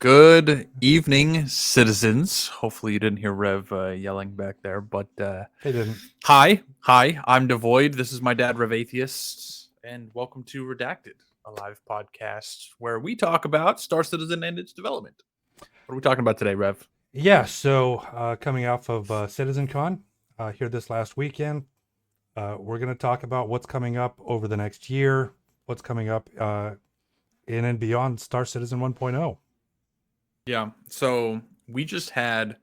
Good evening, citizens. Hopefully, you didn't hear Rev yelling back there. But They didn't. hi. I'm Devoid. This is my dad, Rev Atheist, and welcome to Redacted, a live podcast where we talk about Star Citizen and its development. What are we talking about today, Rev? Yeah, so coming off of Citizencon here this last weekend, we're going to talk about what's coming up over the next year, what's coming up in and beyond Star Citizen 1.0. Yeah. So we just had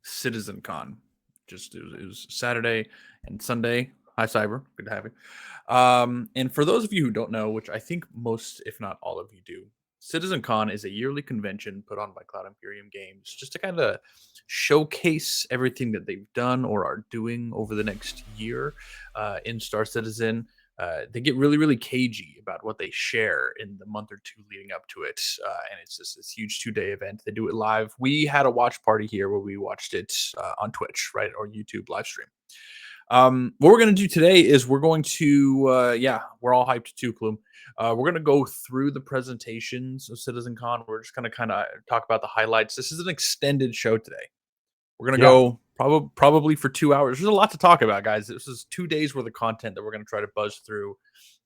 Citizencon. It was Saturday and Sunday. Hi, Cyber. Good to have you. And for those of you who don't know, which I think most, if not all of you do, Citizencon is a yearly convention put on by Cloud Imperium Games just to kind of showcase everything that they've done or are doing over the next year in Star Citizen. They get really, really cagey about what they share in the month or two leading up to it. And it's just this huge 2 day event. They do it live. We had a watch party here where we watched it on Twitch, right? Or YouTube live stream. What we're going to do today is we're going to, we're all hyped too, Plume. We're going to go through the presentations of CitizenCon. We're just going to kind of talk about the highlights. This is an extended show today. We're gonna Yeah, go probably for 2 hours. There's a lot to talk about, guys. This is 2 days worth of content that we're gonna try to buzz through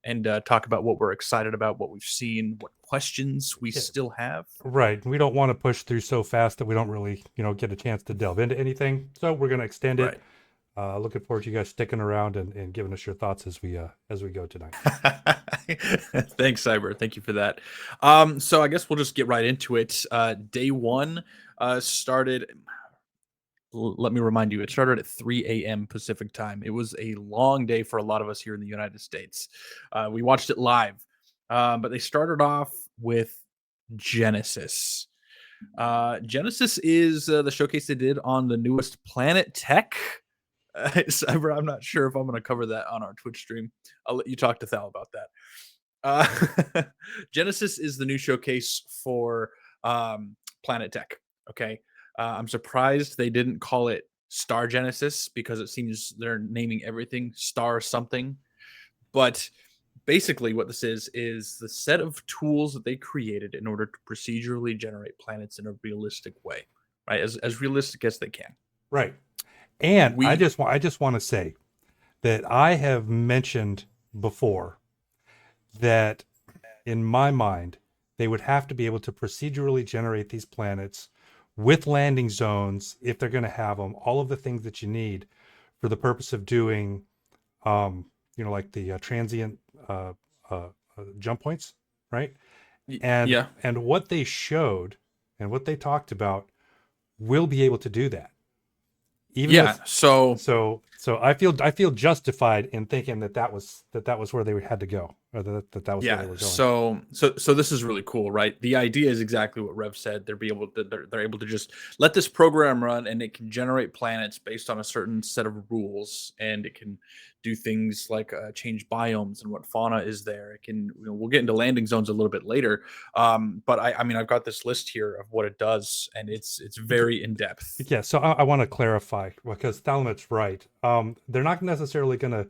and talk about what we're excited about, what we've seen, what questions we yeah, still have. right. We don't want to push through so fast that we don't really, get a chance to delve into anything. So we're going to extend it. Right. Looking forward to you guys sticking around and giving us your thoughts as we go tonight. Thanks, Cyber. Thank you for that. So I guess we'll just get right into it. Day one started. Let me remind you, it started at 3 a.m. Pacific time. It was a long day for a lot of us here in the United States. We watched it live, but they started off with Genesis. Genesis is the showcase they did on the newest Planet Tech. I'm not sure if I'm going to cover that on our Twitch stream. I'll let you talk to Thal about that. Genesis is the new showcase for Planet Tech. Okay. I'm surprised they didn't call it Star Genesis because it seems they're naming everything Star something. But basically, what this is the set of tools that they created in order to procedurally generate planets in a realistic way, right? As realistic as they can. Right. And I We, just want I just want to say that I have mentioned before that in my mind, they would have to be able to procedurally generate these planets with landing zones if they're going to have them, all of the things that you need for the purpose of doing, like the transient uh, uh, jump points, right? And yeah, and what they showed and what they talked about will be able to do that, even yeah. with So so I feel justified in thinking that was where they had to go, or that was where they yeah, were going. so this is really cool, right? The idea is exactly what Rev said. They're able to just let this program run, and it can generate planets based on a certain set of rules, and it can do things like change biomes and what fauna is there. It can, we'll get into landing zones a little bit later, but I mean, I've got this list here of what it does, and it's very in depth. Yeah, so I want to clarify because Thalamit's right. They're not necessarily going to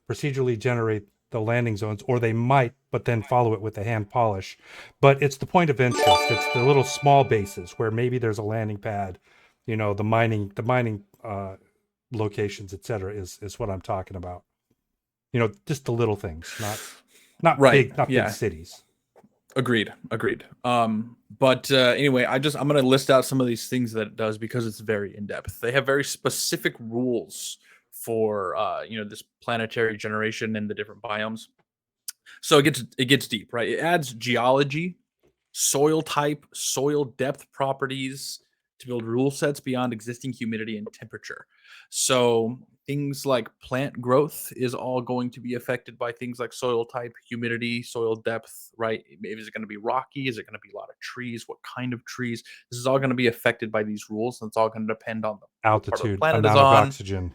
procedurally generate the landing zones, or they might, but then follow it with a hand polish. But it's the point of interest. It's the little small bases where maybe there's a landing pad, the mining locations, etc. is what I'm talking about. Just the little things, not Right? big Yeah. cities. Agreed. But anyway, I'm gonna list out some of these things that it does because it's very in depth. They have very specific rules for this planetary generation and the different biomes. So it gets deep, right? It adds geology, soil type, soil depth properties to build rule sets beyond existing humidity and temperature. So things like plant growth is all going to be affected by things like soil type, humidity, soil depth, right? Maybe is it going to be rocky? Is it going to be a lot of trees? What kind of trees? This is all going to be affected by these rules, and it's all going to depend on what part of the Altitude, planet is amount of on. oxygen.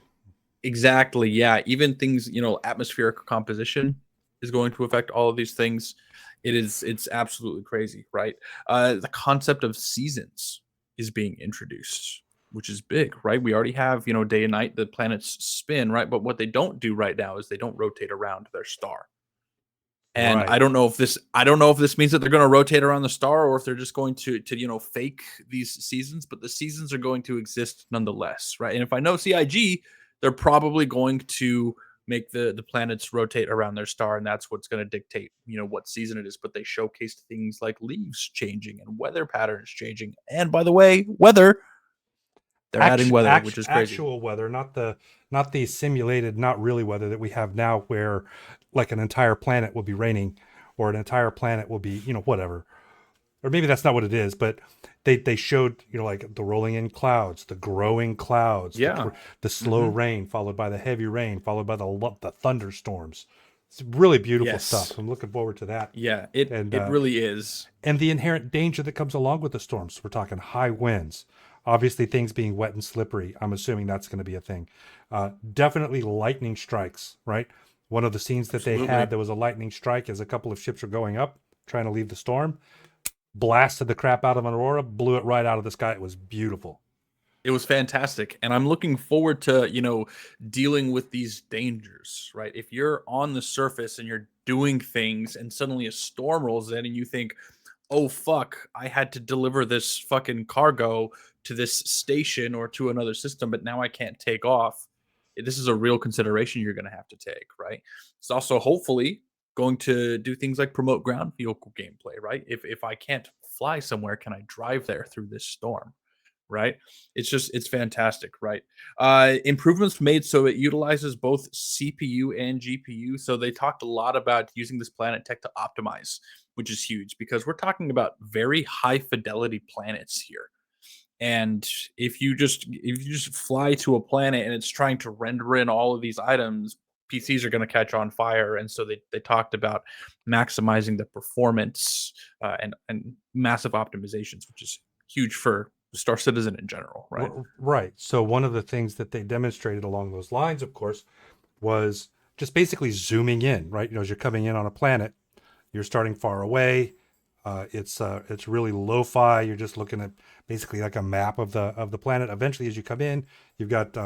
Exactly. Yeah. Even things, atmospheric composition is going to affect all of these things. It's absolutely crazy, right? The concept of seasons is being introduced, which is big, right? We already have, day and night, the planets spin, right? But what they don't do right now is they don't rotate around their star. And Right. I don't know if this means that they're going to rotate around the star or if they're just going to fake these seasons, but the seasons are going to exist nonetheless, right? And if I know CIG, they're probably going to make the planets rotate around their star, and that's what's going to dictate what season it is. But they showcased things like leaves changing and weather patterns changing. And by the way, weather, they're adding weather, which is crazy. Actual weather, not the simulated, not really weather that we have now, where like an entire planet will be raining, or an entire planet will be, whatever. Or maybe that's not what it is, but they showed, like the rolling in clouds, the growing clouds, Yeah. the slow Hmm. rain followed by the heavy rain, followed by the thunderstorms. It's really beautiful stuff. Yes. I'm looking forward to that. Yeah. It And it really is. the inherent danger that comes along with the storms. We're talking high winds, obviously things being wet and slippery. I'm assuming that's going to be a thing. Definitely lightning strikes, right? One of the scenes that they had, Absolutely. there was a lightning strike as a couple of ships were going up, trying to leave the storm, blasted the crap out of an aurora, blew it right out of the sky. It was beautiful. It was fantastic. And I'm looking forward to, dealing with these dangers, right? If you're on the surface and you're doing things and suddenly a storm rolls in and you think, oh fuck, I had to deliver this fucking cargo to this station or to another system, but now I can't take off. This is a real consideration you're going to have to take, right? It's also hopefully going to do things like promote ground vehicle gameplay, right? If I can't fly somewhere, can I drive there through this storm? Right? It's fantastic, right? Improvements made so it utilizes both CPU and GPU. So they talked a lot about using this planet tech to optimize, which is huge because we're talking about very high fidelity planets here. And if you just fly to a planet and it's trying to render in all of these items, PCs are going to catch on fire. And so they talked about maximizing the performance and massive optimizations, which is huge for Star Citizen in general, right? Right. So one of the things that they demonstrated along those lines, of course, was just basically zooming in, right? As you're coming in on a planet, you're starting far away. It's really lo-fi. You're just looking at basically like a map of the planet. Eventually, as you come in, you've got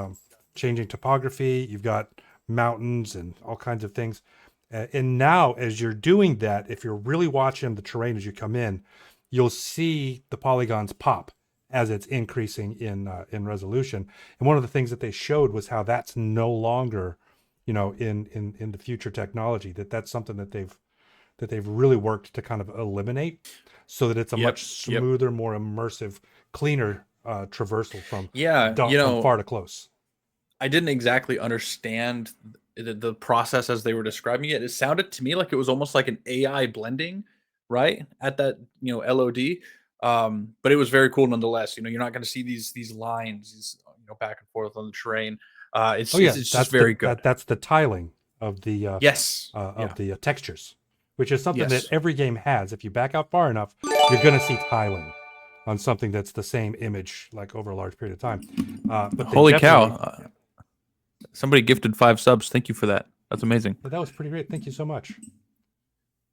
changing topography. You've got mountains and all kinds of things. And now, as you're doing that, if you're really watching the terrain as you come in, you'll see the polygons pop as it's increasing in resolution. And one of the things that they showed was how that's no longer, in the future technology. That's something that they've really worked to kind of eliminate, so that it's a Yep. much Yep. smoother, more immersive, cleaner traversal Yeah. from far to close. I didn't exactly understand the process as they were describing it. It sounded to me like it was almost like an AI blending, right? At that, LOD. But it was very cool nonetheless. You're not going to see these lines, back and forth on the terrain. Oh It's, it's yeah, it's just very good. that's the tiling of Yes. Yeah. the textures, which is something that Yes. every game has. If you back out far enough, you're going to see tiling on something that's the same image like over a large period of time. But they Holy cow! definitely, Somebody gifted 5 subs. Thank you for that. That's amazing. that was pretty great. Thank you so much.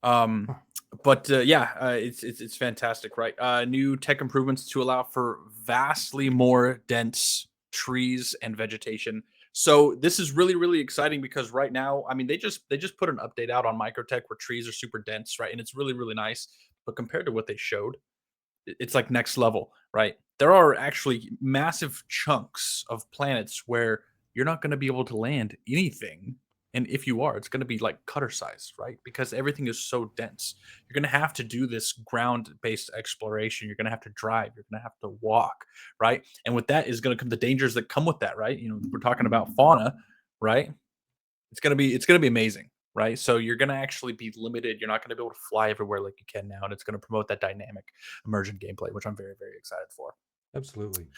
Um, but yeah, it's fantastic, right? New tech improvements to allow for vastly more dense trees and vegetation. So this is really really exciting because right now, I mean, they just put an update out on Microtech where trees are super dense, right? And it's really really nice. But compared to what they showed, it's like next level, right? There are actually massive chunks of planets where you're not going to be able to land anything. And if you are, it's going to be like cutter size, right? Because everything is so dense. You're going to have to do this ground based exploration. You're going to have to drive. You're going to have to walk, right? And with that is going to come the dangers that come with that, right? We're talking about fauna, right? It's gonna be amazing, right? So you're gonna actually be limited. You're not gonna be able to fly everywhere like you can now, and it's gonna promote that dynamic emergent gameplay, which I'm very very excited for. Absolutely.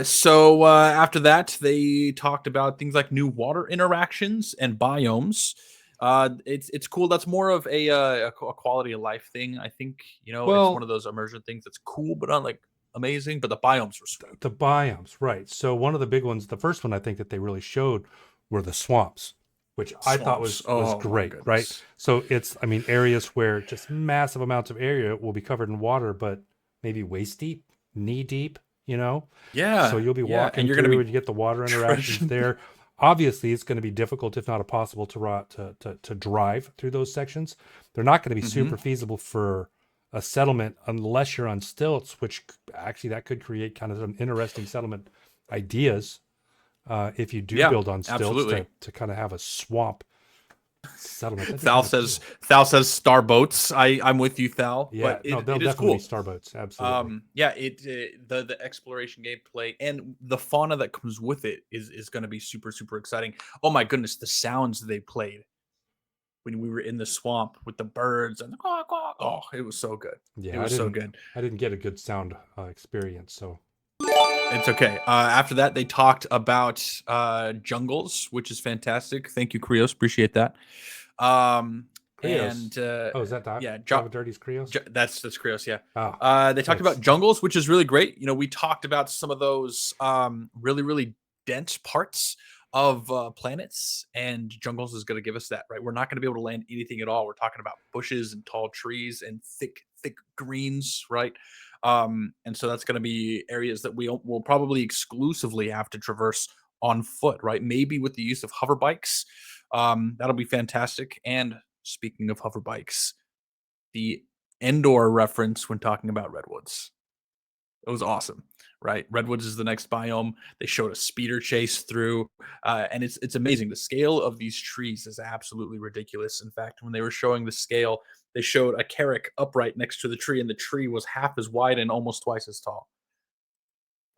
So after that, they talked about things like new water interactions and biomes. It's cool. That's more of a quality of life thing. I think it's one Well, of those immersion things that's cool, but not like amazing. But the biomes were sweet. the biomes, right? So one of the big ones, the first one I think that they really showed were the swamps, which I thought Swamps. was Oh my great, right? goodness. So it's, I mean, areas where just massive amounts of area will be covered in water, but maybe waist deep, knee deep, So Yeah, you'll be yeah, and walking you're gonna through be and you get the water interactions trudging. there. obviously it's going to be difficult, if not impossible, to drive through those sections. They're not going to be super feasible for a settlement unless you're on stilts, which actually that could create kind of some interesting settlement ideas if you do Yeah, build on stilts absolutely. to kind of have a swamp settlement. That'd be Thal kind of says cool. Thal says star boats. I'm with you, Thal, but Yeah, no, it, there'll it is definitely be cool. starboats. Absolutely. Yeah, the exploration gameplay and the fauna that comes with it is going to be super super exciting. Oh my goodness, the sounds they played when we were in the swamp with the birds and the quack, quack. Oh, it was so good. It Yeah, was so good. I didn't get a good sound experience. So It's okay. After that, they talked about jungles, which is fantastic. Thank you, Krios. Appreciate that. Um, Krios. and Oh, is that yeah, Java Dirty's Krios? that's Krios. Yeah. Oh, They talked thanks. about jungles, which is really great. You know, we talked about some of those really really dense parts of planets, and jungles is going to give us that. Right, we're not going to be able to land anything at all. We're talking about bushes and tall trees and thick greens. Right. And so that's going to be areas that we will probably exclusively have to traverse on foot, right? Maybe with the use of hover bikes. That'll be fantastic. And speaking of hover bikes, the Endor reference when talking about redwoods. It was awesome, right? Redwoods is the next biome. They showed a speeder chase through, and it's amazing. The scale of these trees is absolutely ridiculous. In fact, when they were showing the scale, they showed a carrick upright next to the tree, and the tree was half as wide and almost twice as tall.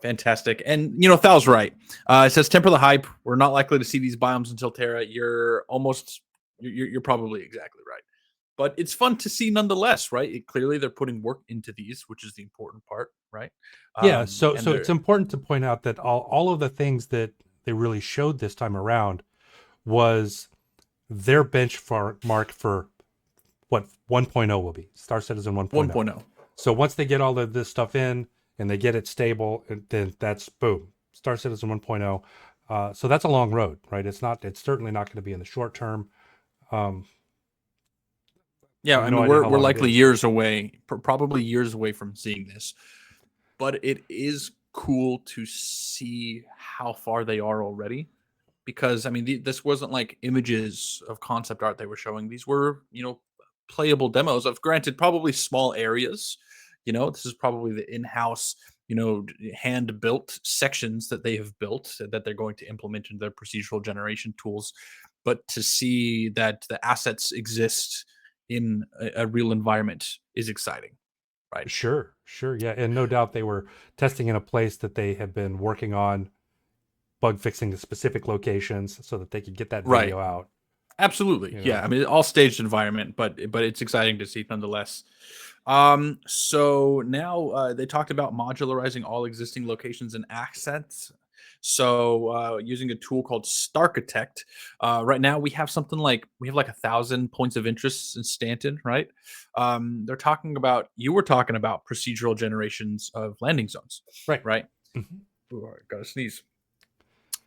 Fantastic. And you know, Thal's right. It says temper the hype. We're not likely to see these biomes until Terra. You're probably exactly right. But it's fun to see nonetheless, right? Clearly they're putting work into these, which is the important part, right? Yeah, so And so it's they're important to point out that all of the things that they really showed this time around was their benchmark mark for what 1.0 will be, Star Citizen 1.0. 1.0. So once they get all of this stuff in and they get it stable, then that's boom, Star Citizen 1.0. So that's a long road, right? It's certainly not going to be in the short term. Um, Yeah, I have I no mean idea how we're long it likely is. years away, probably years away from seeing this. But it is cool to see how far they are already because I mean this wasn't like images of concept art they were showing. These were, you know, playable demos of granted probably small areas. You know, this is probably the in-house, you know, hand built sections that they have built that they're going to implement into their procedural generation tools. But to see that the assets exist in a real environment is exciting, right? Sure, sure, yeah, and no doubt they were testing in a place that they have been working on bug fixing the specific locations so that they could get that Right. video out. Absolutely. You Yeah. know, I mean, all staged environment, but it's exciting to see nonetheless. So now they talked about modularizing all existing locations and assets. So using a tool called Starchitect. Right now we have something like we have like 1,000 points of interest in Stanton, right? They're talking about you were talking about procedural generations of landing zones, right? right? Mhm. Ooh, I gotta sneeze.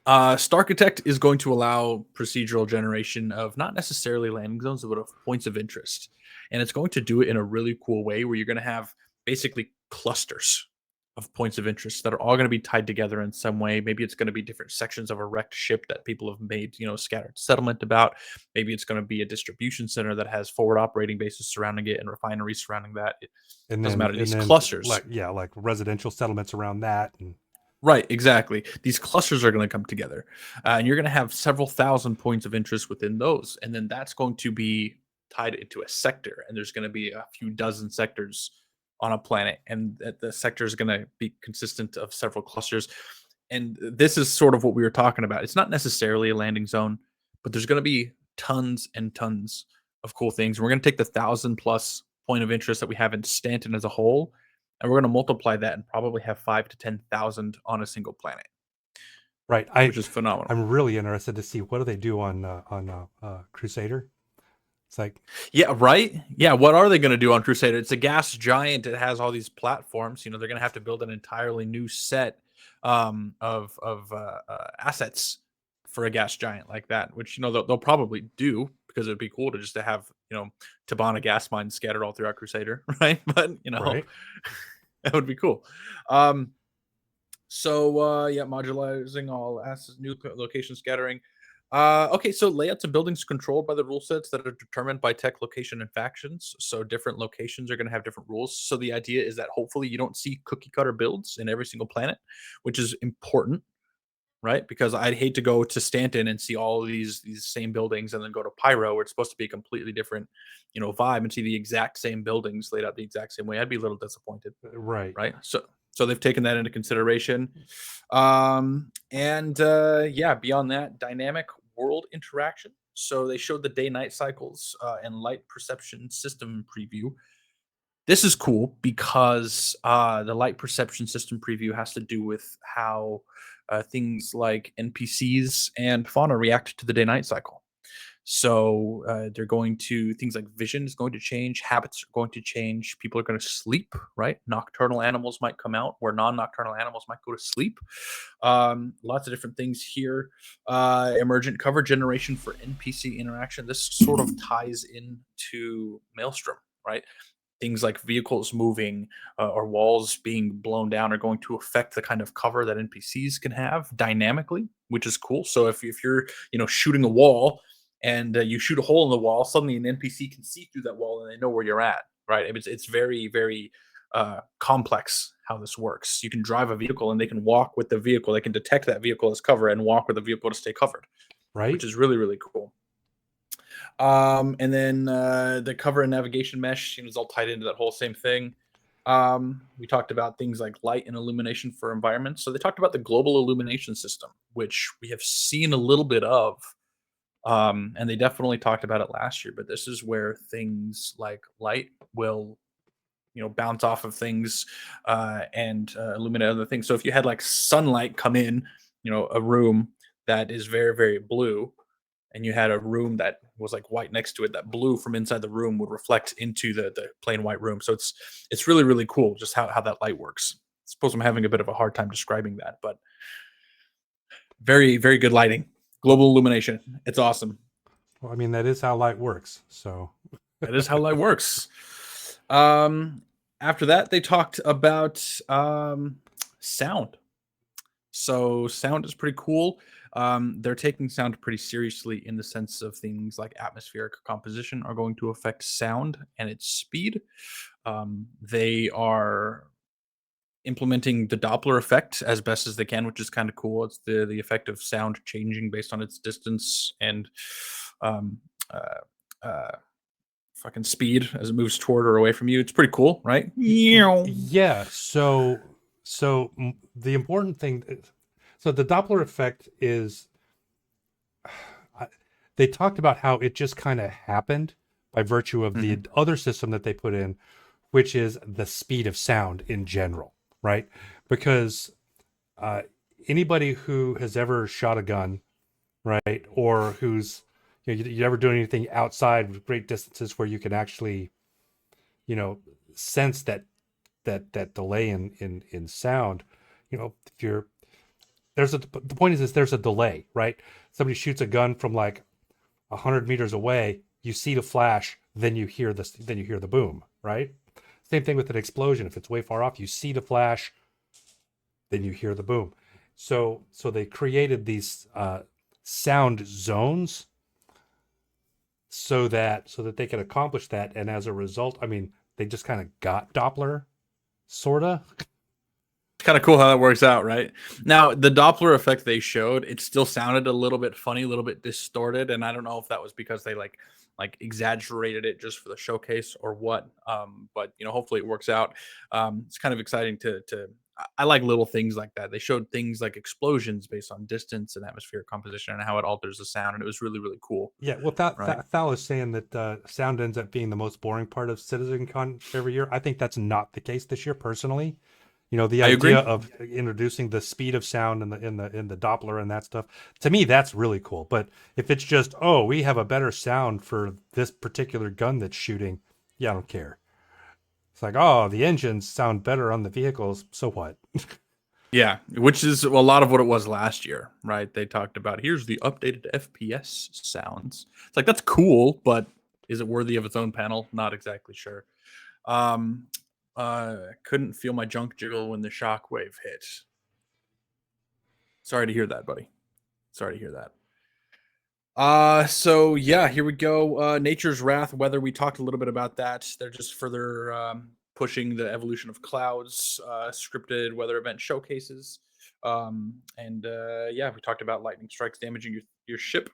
Starchitect is going to allow procedural generation of not necessarily landing zones, but of points of interest. And it's going to do it in a really cool way where you're going to have basically clusters of points of interest that are all going to be tied together in some way. Maybe it's going to be different sections of a wrecked ship that people have made, you know, scattered settlement about. Maybe it's going to be a distribution center that has forward operating bases surrounding it and refineries surrounding that. It doesn't matter. And These then clusters. like yeah, like residential settlements around that, and Right, exactly. These clusters are going to come together, and you're going to have several thousand points of interest within those, and then that's going to be tied into a sector, and there's going to be a few dozen sectors on a planet, and the sector is going to be consistent of several clusters. And this is sort of what we were talking about. It's not necessarily a landing zone, but there's going to be tons and tons of cool things. We're going to take the 1,000+ point of interest that we have in Stanton as a whole, and we're going to multiply that and probably have 5 to 10,000 on a single planet, right. which is phenomenal. I'm really interested to see what do they do on Crusader. It's like Yeah, right. Yeah, what are they going to do on Crusader? It's a gas giant. It has all these platforms. You know, they're going to have to build an entirely new set of assets for a gas giant like that, which you know they'll probably do because it'd be cool to just to have you know Tabana gas mines scattered all throughout Crusader, right? But you know right. that would be cool. Um, So yeah, modularizing all assets, new location scattering. Okay, so layouts of buildings controlled by the rule sets that are determined by tech, location, and factions. So different locations are going to have different rules. So the idea is that hopefully you don't see cookie cutter builds in every single planet, which is important, right? Because I'd hate to go to Stanton and see all of these same buildings, and then go to Pyro, where it's supposed to be a completely different, vibe, and see the exact same buildings laid out the exact same way. I'd be a little disappointed, Right. right? So they've taken that into consideration. And yeah, beyond that, dynamic world interaction. So they showed the day night cycles and light perception system preview. This is cool because the light perception system preview has to do with how things like NPCs and fauna react to the day night cycle. So they're going to things like vision is going to change, habits are going to change, people are going to sleep, right? Nocturnal animals might come out where non-nocturnal animals might go to sleep. Lots of different things here. Emergent cover generation for NPC interaction. This sort of ties into Maelstrom, right? Things like vehicles moving or walls being blown down are going to affect the kind of cover that NPCs can have dynamically, which is cool. So if you're shooting a wall and you shoot a hole in the wall, suddenly an NPC can see through that wall and they know where you're at. Right? It's very very complex how this works. You can drive a vehicle and they can walk with the vehicle. They can detect that vehicle as cover and walk with the vehicle to stay covered, which Right. is really really cool. And then the cover and navigation mesh seems all tied into that whole same thing. We talked about things like light and illumination for environments. So they talked about the global illumination system, which we have seen a little bit of. And they definitely talked about it last year, but this is where things like light will, bounce off of things and illuminate other things. So if you had like sunlight come in, a room that is very, very blue, and you had a room that was like white next to it, that blue from inside the room would reflect into the plain white room. So it's really really cool just how that light works. I suppose I'm having a bit of a hard time describing that, but very very good lighting, Well, global illumination. It's awesome. I mean, that is how light works. So, That is how light works. Um, After that, they talked about sound. So sound is pretty cool. They're taking sound pretty seriously in the sense of things like atmospheric composition are going to affect sound and its speed. They are implementing the Doppler effect as best as they can, which is kind of cool. It's the effect of sound changing based on its distance and um, uh, uh, fucking speed as it moves toward or away from you. It's pretty cool, right? yeah. So the important thing, so the Doppler effect is, they talked about how it just kind of happened by virtue of the Mhm. other system that they put in, which is the speed of sound in general, right? Because uh, anybody who has ever shot a gun, right, or who's you ever doing anything outside great distances where you can actually, you know, sense that delay in sound, if you're the point is there's a delay, right? Somebody shoots a gun from like 100 meters away, you see the flash, then you hear the boom, right? Same thing with an explosion. If it's way far off, you see the flash, then you hear the boom. So they created these sound zones so that they could accomplish that, and as a result, I mean, they just kind of got Doppler, sorta. It's kind of cool how that works out, right? Now, the Doppler effect they showed, it still sounded a little bit funny, a little bit distorted, and I don't know if that was because they like exaggerated it just for the showcase or what. But hopefully it works out. It's kind of exciting to. I like little things like that. They showed things like explosions based on distance and atmospheric composition and how it alters the sound, and it was really really cool, Yeah, well, right? Thal is saying that sound ends up being the most boring part of Citizencon every year. I think that's not the case this year, personally. The I agree. idea of introducing the speed of sound in the Doppler and that stuff, to me, that's really cool. But if it's just, oh, we have a better sound for this particular gun that's shooting, yeah, I don't care. It's like, oh, the engines sound better on the vehicles, so what? Yeah, which is a lot of what it was last year, right? They talked about here's the updated FPS sounds. It's like that's cool, but is it worthy of its own panel? Not exactly sure. Couldn't feel my junk jiggle when the shockwave hit. Sorry to hear that, buddy. Sorry to hear that. So yeah, here we go. Nature's Wrath weather. We talked a little bit about that. They're just further pushing the evolution of clouds, scripted weather event showcases. And yeah, we talked about lightning strikes damaging your ship.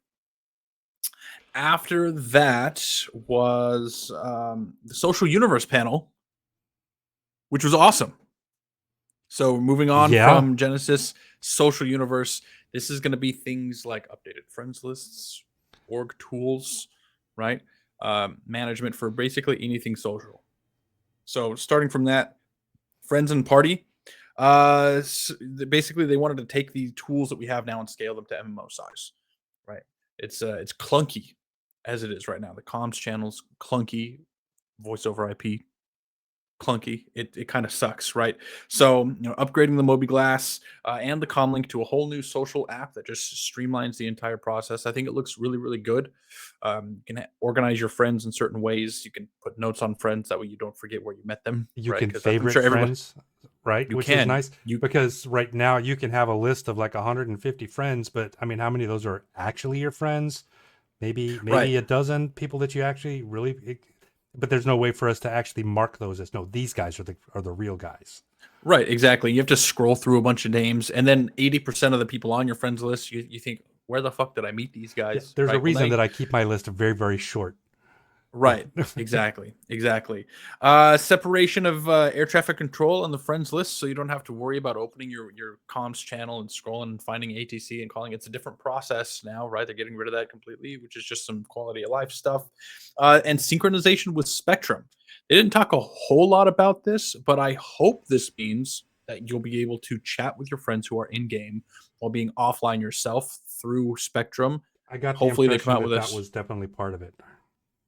After that was the social universe panel, which was awesome. So moving on Yeah. from Genesis, social universe, this is going to be things like updated friends lists, org tools, right? Management for basically anything social. So starting from that, friends and party. Basically, they wanted to take the tools that we have now and scale them to MMO size, right? It's clunky as it is right now. The comms channels clunky, voice over IP clunky. It kind of sucks, right? So upgrading the mobiGlass and the comlink to a whole new social app that just streamlines the entire process. I think it looks really really good. You can organize your friends in certain ways. You can put notes on friends that way you don't forget where you met them, You right? can Because I'm favorite sure everybody friends, right? you Which is can nice you because right now you can have a list of like 150 friends, but I mean, how many of those are actually your friends? right. Maybe a dozen people that you actually really, but there's no way for us to actually mark those as no, these guys are the real guys. Right, exactly. You have to scroll through a bunch of names, and then 80% of the people on your friends list, you think, where the fuck did I meet these Yeah, guys? there's a Right. Well, reason that I keep my list very, very short. right. Exactly. Exactly. Separation of air traffic control on the friends list, so you don't have to worry about opening your comms channel and scrolling and finding ATC and calling. It's a different process now, right? They're getting rid of that completely, which is just some quality of life stuff. And synchronization with Spectrum. They didn't talk a whole lot about this, but I hope this means that you'll be able to chat with your friends who are in game while being offline yourself through Spectrum. I got the Hopefully, they come impression out that with that this. was definitely part of it.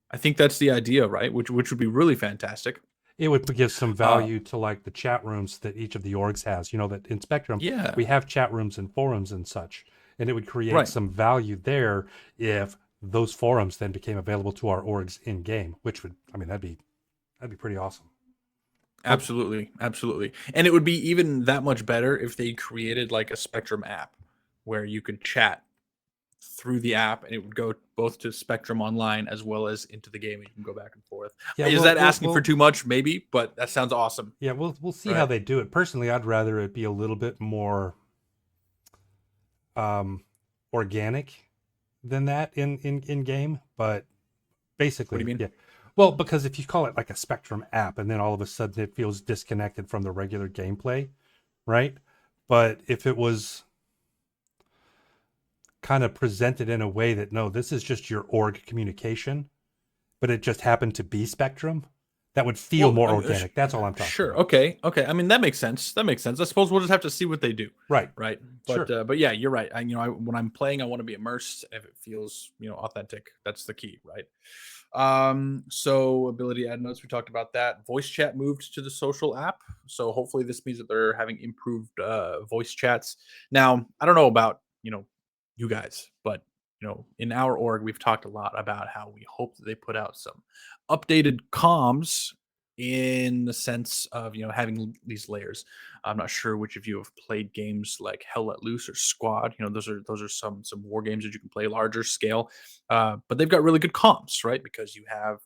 I think that's the idea, right? Which would be really fantastic. It would give some Uh, value to like the chat rooms that each of the orgs has. You know that in Spectrum yeah, we have chat rooms and forums and such, and it would create right. some value there if those forums then became available to our orgs in game, which would, I mean, that'd be pretty awesome. Hope Absolutely, absolutely. And it would be even that much better if they created like a Spectrum app where you could chat through the app and it would go both to Spectrum Online as well as into the game and you can go back and forth. yeah, Is that asking for too much? Maybe, but that sounds awesome, yeah, we'll see how right? they do it. Personally, I'd rather it be a little bit more um organic than that in game, but What do you basically, mean? yeah. Well, because if you call it like a Spectrum app and then all of a sudden it feels disconnected from the regular gameplay, right? But if it was kind of presented in a way that no, this is just your org communication, but it just happened to be Spectrum, that would feel Well, more organic. That's all I'm talking sure. about. Okay. Okay. I mean, that makes sense. That makes sense. I suppose we'll just have to see what they do. Right. Right. Sure. But yeah, you're right. When I'm playing, I want to be immersed. If it feels, authentic, that's the key, right? So ability to add notes, we talked about that. Voice chat moved to the social app. So hopefully this means that they're having improved voice chats. Now, I don't know about, you guys, but in our org, we've talked a lot about how we hope that they put out some updated comms in the sense of having these layers. I'm not sure which of you have played games like Hell Let Loose or Squad. Those are some war games that you can play larger scale, but they've got really good comms, right? Because you have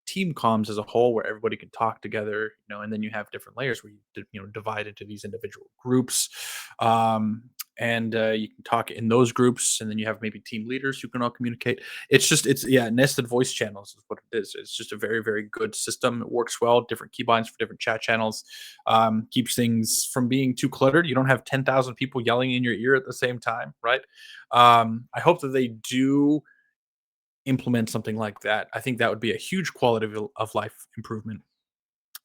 team comms as a whole where everybody can talk together, and then you have different layers where you divide into these individual groups. And you can talk in those groups, and then you have maybe team leaders who can all communicate. It's nested voice channels is what it is. It's just a very very good system. It works well. Different keybinds for different chat channels. Keeps things from being too cluttered. You don't have 10,000 people yelling in your ear at the same time, right? I hope that they do implement something like that. I think that would be a huge quality of life improvement.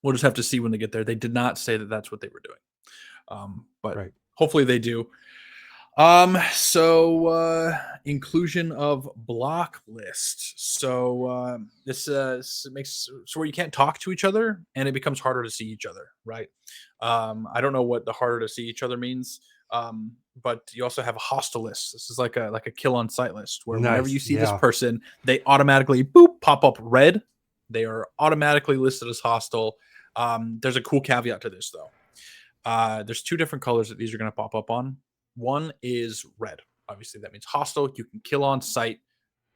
We'll just have to see when they get there. They did not say that that's what they were doing, but Right. hopefully they do. Inclusion of block list. So this makes so where you can't talk to each other and it becomes harder to see each other, right? I don't know what the harder to see each other means. But you also have a hostile list. This is like a kill on sight list where whenever you Nice. see this Yeah. person, they automatically boop pop up red. They are automatically listed as hostile. There's a cool caveat to this though. There's two different colors that these are going to pop up on. One is red. Obviously, that means hostile. You can kill on sight.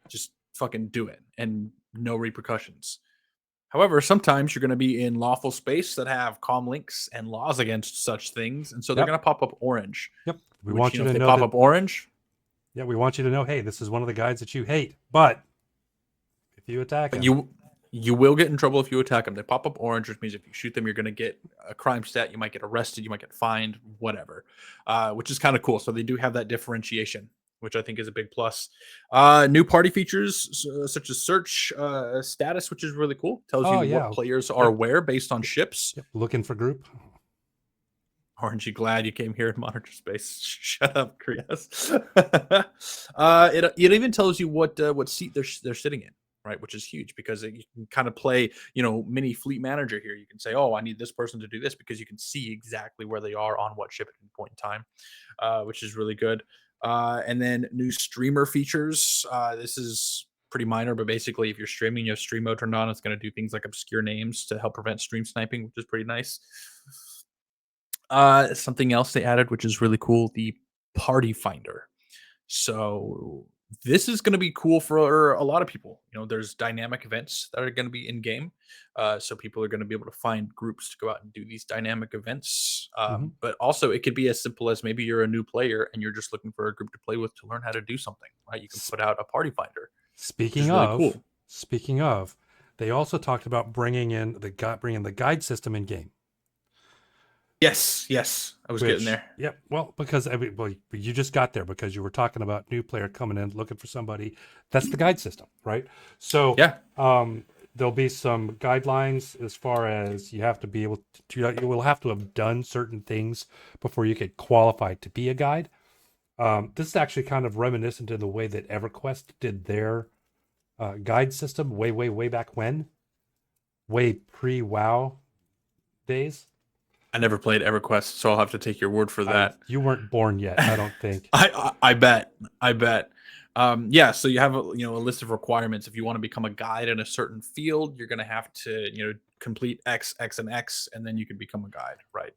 Just fucking do it, and no repercussions. However, sometimes you're going to be in lawful space that have comm links and laws against such things, and so they're Yep. going to pop up orange. Yep. We Which, want you you know, if to they know pop that. up orange, Yeah, we want you to know, hey, this is one of the guides that you hate, but if you attack but him, you will get in trouble if you attack them. They pop up orange, which means if you shoot them, you're going to get a crime stat. You might get arrested. You might get fined. Whatever, which is kind of cool. So they do have that differentiation, which I think is a big plus. New party features such as search status, which is really cool. Tells oh you what yeah, players are yep, where based on yep, ships. yep. Looking for group. Aren't you glad you came here in monitor space? Shut up, Krias. It even tells you what seat they're sitting in, right? Which is huge because you can kind of play, mini fleet manager here. You can say, oh, I need this person to do this because you can see exactly where they are on what ship at any point in time, which is really good. And then new streamer features. This is pretty minor, but basically, if you're streaming, you have stream mode turned on. It's going to do things like obscure names to help prevent stream sniping, which is pretty nice. Something else they added, which is really cool, the party finder. So this is going to be cool for a lot of people. There's dynamic events that are going to be in game, so people are going to be able to find groups to go out and do these dynamic events. Hmm. But also, it could be as simple as maybe you're a new player and you're just looking for a group to play with to learn how to do something. Right? You can put out a party finder, which is Speaking really of, cool. speaking of, they also talked about bringing the guide system in game. Yes, I was getting there. Yeah, well, because you just got there because you were talking about new player coming in looking for somebody. That's the guide system, right? So, Yeah, there'll be some guidelines as far as you have to be able to. You will have to have done certain things before you get qualified to be a guide. This is actually kind of reminiscent in the way that EverQuest did their guide system way back when, way pre-WoW days. I never played EverQuest, so I'll have to take your word for that. You weren't born yet, I don't think. I bet. I bet. Yeah, so you have a list of requirements. If you want to become a guide in a certain field, you're going to have to complete X, X, and X, and then you can become a guide, right?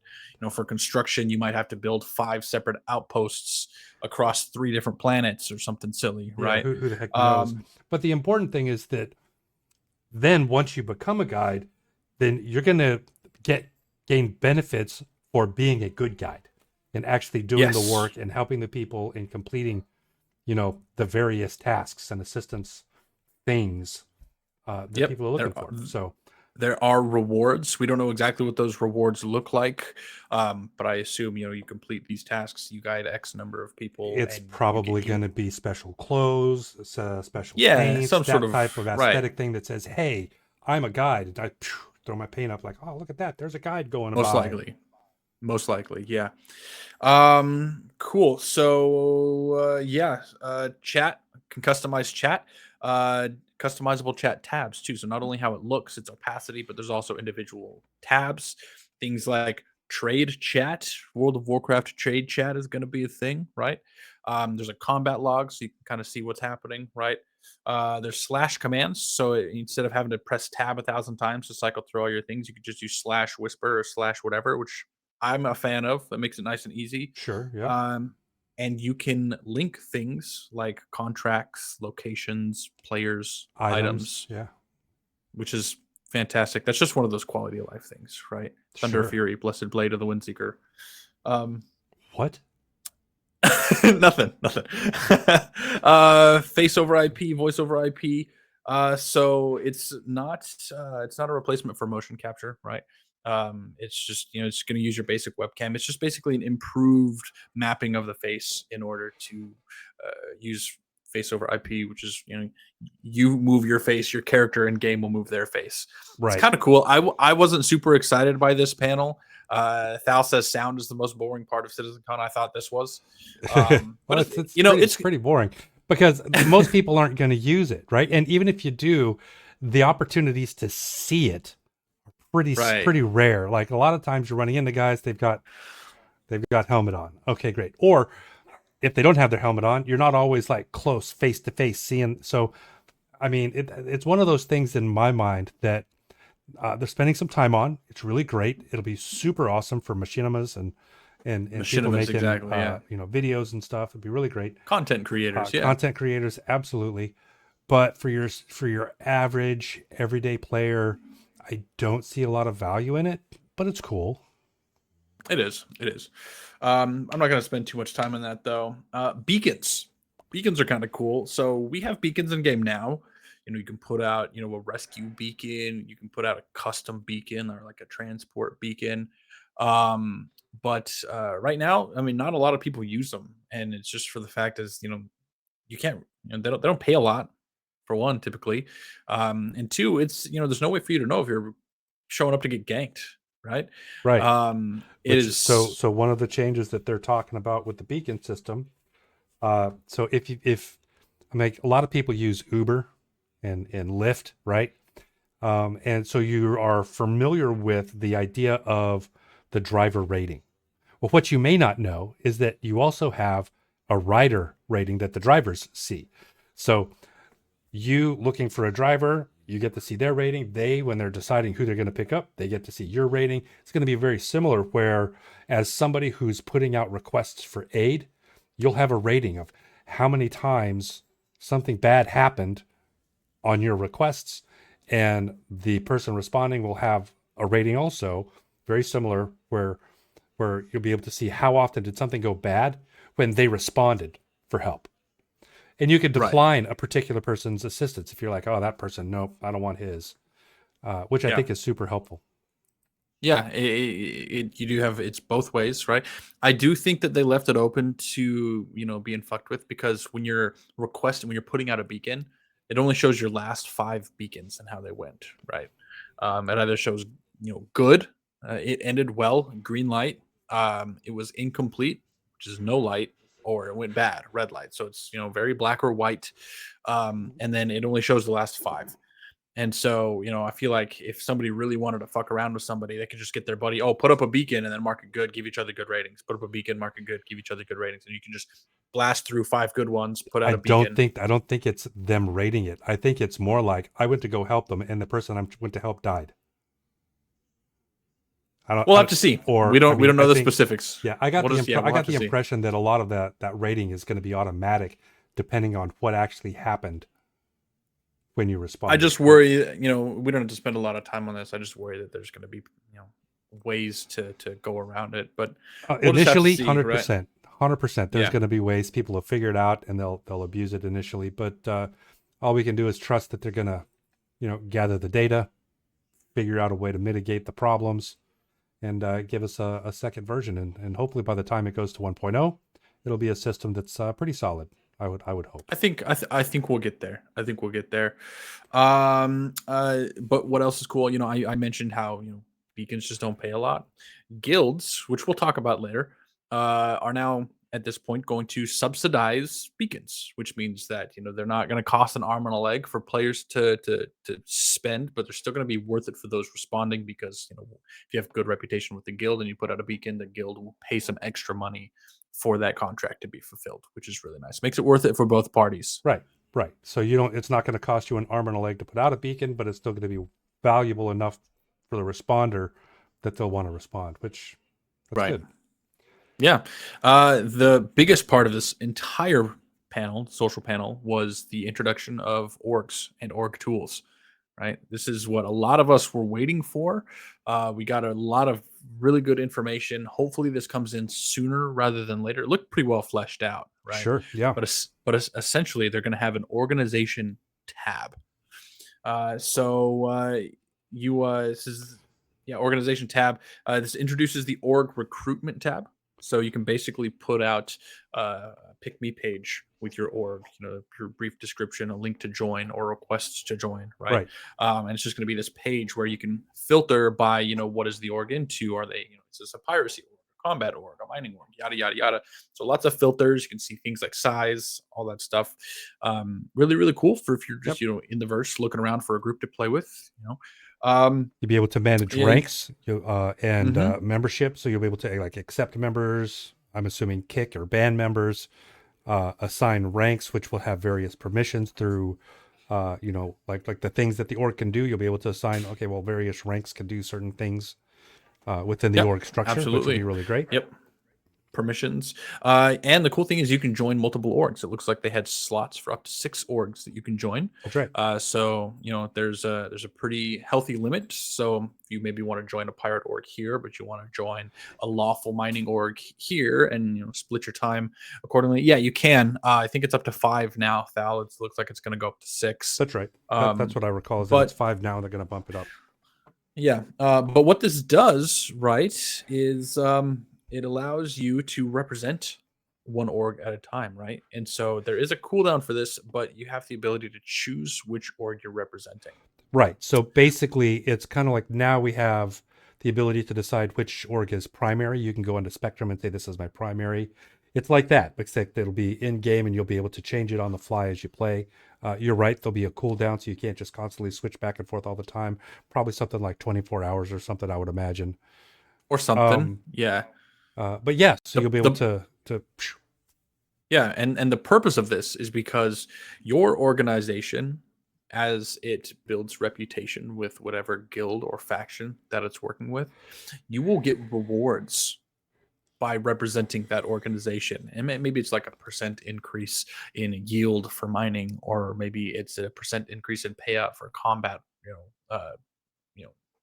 For construction, you might have to build 5 separate outposts across 3 different planets or something silly, Yeah, right? who the heck knows? But the important thing is that then once you become a guide, then you're going to gain benefits for being a good guide and actually doing the Yes. work and helping the people in completing the various tasks and assistance things that Yep. people are looking for. So There are rewards. We don't know exactly what those rewards look like, but I assume you complete these tasks, you guide X number of people. it's and probably going to be special clothes, special yeah, paints, some sort that of type of right. aesthetic thing that says, hey, I'm a guide. And I throw my paint up like, oh, look at that. There's a guide going Most by. most likely, yeah. Cool. So yeah, chat can customize chat, customizable chat tabs too. So not only how it looks, its opacity, but there's also individual tabs. Things like trade chat, World of Warcraft trade chat is going to be a thing, right? There's a combat log, so you can kind of see what's happening, right? There's slash commands, so instead of having to press tab 1,000 times to cycle through all your things, you could just use slash whisper or slash whatever, which I'm a fan of. That makes it nice and easy. Sure. Yeah. And you can link things like contracts, locations, players, items, Yeah. which is fantastic. That's just one of those quality of life things, right? Thunder Sure. Fury, Blessed Blade of the Windseeker. What? Nothing. Face over IP, voice over IP. So it's not a replacement for motion capture, right? It's just it's going to use your basic webcam. It's just basically an improved mapping of the face in order to use face over IP, which is you move your face, your character in game will move their face. It's Right. kind of cool. I wasn't super excited by this panel. Thal says sound is the most boring part of Citizencon. I thought this was, Well, but it's pretty boring because most people aren't going to use it, right? And even if you do, the opportunities to see it are pretty rare. Like a lot of times you're running into guys, they've got helmet on. Okay, great. Or if they don't have their helmet on, you're not always like close face to face seeing. So, I mean, it's one of those things in my mind that they're spending some time on. It's really great. It'll be super awesome for machinimas and and people Machinimas, making exactly. Yeah. videos and stuff. It'd be really great. Content creators. Yeah. Content creators, absolutely. But for your average everyday player, I don't see a lot of value in it. But it's cool. It is. It is. I'm not going to spend too much time on that though. Beacons. Beacons are kind of cool. So we have beacons in game now. You can put out, a rescue beacon. You can put out a custom beacon or like a transport beacon. But right now, I mean, not a lot of people use them, and it's just for the fact is, you can't. They don't pay a lot for one, typically, and two, it's there's no way for you to know if you're showing up to get ganked, right? Right. It Which is so one of the changes that they're talking about with the beacon system. So if I mean, a lot of people use Uber and Lyft, right? And so you are familiar with the idea of the driver rating. Well, what you may not know is that you also have a rider rating that the drivers see. So you looking for a driver, you get to see their rating. They, when they're deciding who they're going to pick up, they get to see your rating. It's going to be very similar where as somebody who's putting out requests for aid, you'll have a rating of how many times something bad happened on your requests, and the person responding will have a rating also very similar where you'll be able to see how often did something go bad when they responded for help. And you could right. decline a particular person's assistance if you're like, oh, that person, nope, I don't want his, which I Yeah. think is super helpful. Yeah, you do have it's both ways, right? I do think that they left it open to being fucked with because when you're putting out a beacon, it only shows your last 5 beacons and how they went, right? It either shows good, it ended well, green light, it was incomplete, which is no light, or it went bad, red light. So it's very black or white, and then it only shows the last 5. And so, I feel like if somebody really wanted to fuck around with somebody, they could just get their buddy, oh, put up a beacon and then mark it good, give each other good ratings. Put up a beacon, mark it good, give each other good ratings. And you can just blast through 5 good ones, put out a beacon. I don't think it's them rating it. I think it's more like I went to go help them, and the person I went to help died. We'll I have don't to see. or We I don't we mean, don't I know the think specifics. yeah, I got I We'll have got to the see. impression that a lot of that rating is going to be automatic depending on what actually happened when you I responded. just worry, we don't have to spend a lot of time on this. I just worry that there's going to be, ways to go around it, but we'll just have to Initially, see, right? 100%, 100%. There's Yeah. going to be ways people will figure it out and they'll abuse it initially, but all we can do is trust that they're going to, gather the data, figure out a way to mitigate the problems, and give us a second version. And hopefully, by the time it goes to 1.0, it'll be a system that's pretty solid. I would hope. I think we'll get there. I think we'll get there. But what else is cool? I mentioned how beacons just don't pay a lot. Guilds, which we'll talk about later, are now at this point going to subsidize beacons, which means that they're not going to cost an arm and a leg for players to spend, but they're still going to be worth it for those responding because if you have good reputation with the guild and you put out a beacon, the guild will pay some extra money for that contract to be fulfilled, which is really nice. Makes it worth it for both parties. Right, right. So you don't. It's not going to cost you an arm and a leg to put out a beacon, but it's still going to be valuable enough for the responder that they'll want to respond. Which that's Right. good. Yeah. The biggest part of this entire panel, social panel, was the introduction of orgs and org tools. Right. This is what a lot of us were waiting for. We got a lot of really good information. Hopefully, this comes in sooner rather than later. It looked pretty well fleshed out, right? Sure. Yeah. But essentially, they're going to have an organization tab. So you this is organization tab. This introduces the org recruitment tab. So you can basically put out a pick me page with your org, your brief description, a link to join or requests to join, right? Right. And it's just going to be this page where you can filter by, what is the org into? Are they, is this a piracy org, a combat org, a mining org, yada yada yada. So lots of filters. You can see things like size, all that stuff. Really, really cool for if you're Yep. just in the verse looking around for a group to play with. You'll be able to manage Yeah. ranks and Mhm. membership. So you'll be able to like accept members. I'm assuming kick or ban members, assign ranks, which will have various permissions through, like the things that the org can do. You'll be able to assign. Okay, well, various ranks can do certain things within the Yep. org structure, which will be Absolutely. really great. Yep. permissions. And the cool thing is you can join multiple orgs. It looks like they had slots for up to 6 orgs that you can join. That's right. So there's a pretty healthy limit. So if you maybe want to join a pirate org here, but you want to join a lawful mining org here, and split your time accordingly, yeah, you can. I think it's up to 5 now. Thal, it looks like it's going to go up to 6. That's right. That's what I recall. Is that it's But 5 now? They're going to bump it up. yeah, but what this does, right, is it allows you to represent one org at a time, right? And so there is a cooldown for this, but you have the ability to choose which org you're representing. Right. So basically, it's kind of like now we have the ability to decide which org is primary. You can go into Spectrum and say, this is my primary. It's like that, except it'll be in game and you'll be able to change it on the fly as you play. You're right. There'll be a cooldown, so you can't just constantly switch back and forth all the time. Probably something like 24 hours or something, I would imagine. Or something. Yeah. But yeah, so you'll be able to. Yeah, and the purpose of this is because your organization, as it builds reputation with whatever guild or faction that it's working with, you will get rewards by representing that organization. And maybe it's like a percent increase in yield for mining, or maybe it's a percent increase in payout for combat,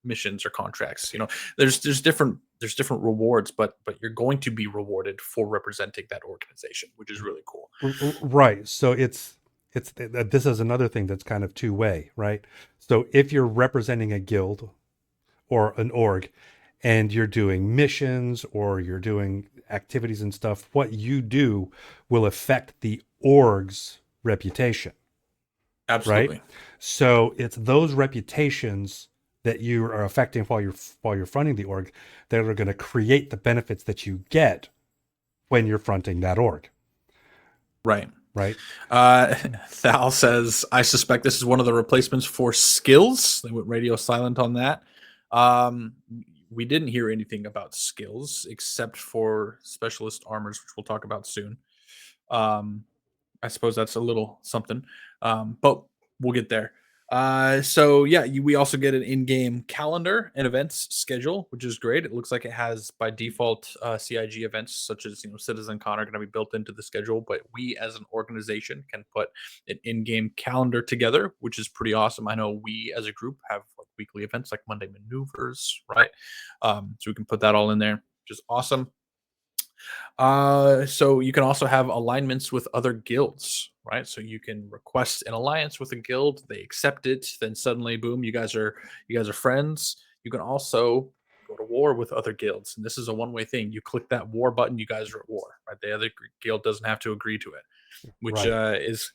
missions or contracts. There's different rewards, but you're going to be rewarded for representing that organization, which is really cool. Right. So it's this is another thing that's kind of two-way, right? So if you're representing a guild or an org and you're doing missions or you're doing activities and stuff, what you do will affect the org's reputation. Absolutely. Right? So it's those reputations that you are affecting while you're fronting the org that are going to create the benefits that you get when you're fronting that org. Right. Right. Thal says, I suspect this is one of the replacements for skills. They went radio silent on that. We didn't hear anything about skills except for specialist armors, which we'll talk about soon. I suppose that's a little something, but we'll get there. So yeah, we also get an in-game calendar and events schedule, which is great. It looks like it has by default CIG events such as Citizencon are going to be built into the schedule, but we as an organization can put an in-game calendar together, which is pretty awesome. I know we as a group have like weekly events like Monday Maneuvers, right? So we can put that all in there, which is awesome. So you can also have alignments with other guilds, right? So you can request an alliance with a guild, they accept it, then suddenly, boom, you guys are friends. You can also go to war with other guilds, and this is a one-way thing. You click that war button, you guys are at war, right? The other guild doesn't have to agree to it, which is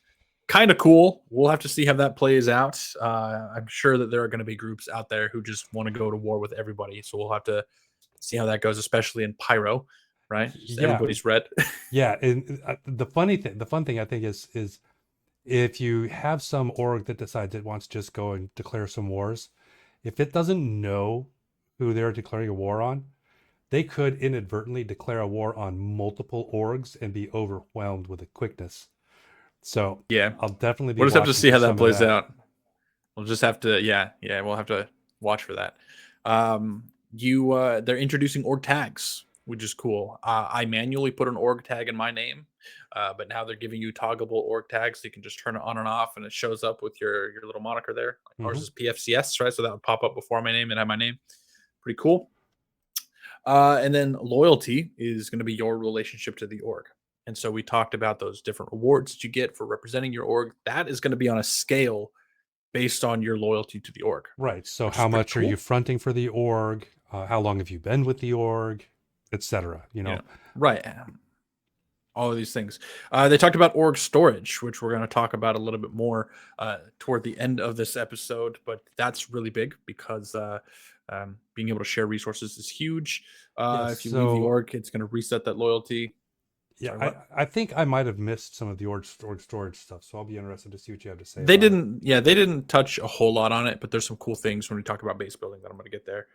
kind of cool. We'll have to see how that plays out. I'm sure that there are going to be groups out there who just want to go to war with everybody, so we'll have to see how that goes, especially in Pyro. Right? Just everybody's red. Yeah, and the fun thing I think is if you have some org that decides it wants to just go and declare some wars, if it doesn't know who they're declaring a war on, they could inadvertently declare a war on multiple orgs and be overwhelmed with the quickness. So yeah, I'll definitely be. We'll just have to see how that plays out. We'll just have to, we'll have to watch for that. They're introducing org tags, which is cool. I manually put an org tag in my name, but now they're giving you toggleable org tags. So you can just turn it on and off, and it shows up with your little moniker there. Ours is PFCS, right? So that would pop up before my name and have my name. Pretty cool. And then loyalty is going to be your relationship to the org. And so we talked about those different rewards that you get for representing your org. That is going to be on a scale based on your loyalty to the org. Right. So how much are you fronting for the org? How long have you been with the org? Etc. Right. All of these things. They talked about org storage, which we're going to talk about a little bit more toward the end of this episode, but that's really big because being able to share resources is huge. If you leave the org, it's going to reset that loyalty. Yeah, I think I might have missed some of the org storage stuff, so I'll be interested to see what you have to say. They didn't touch a whole lot on it, but there's some cool things when we talk about base building that I'm going to get there.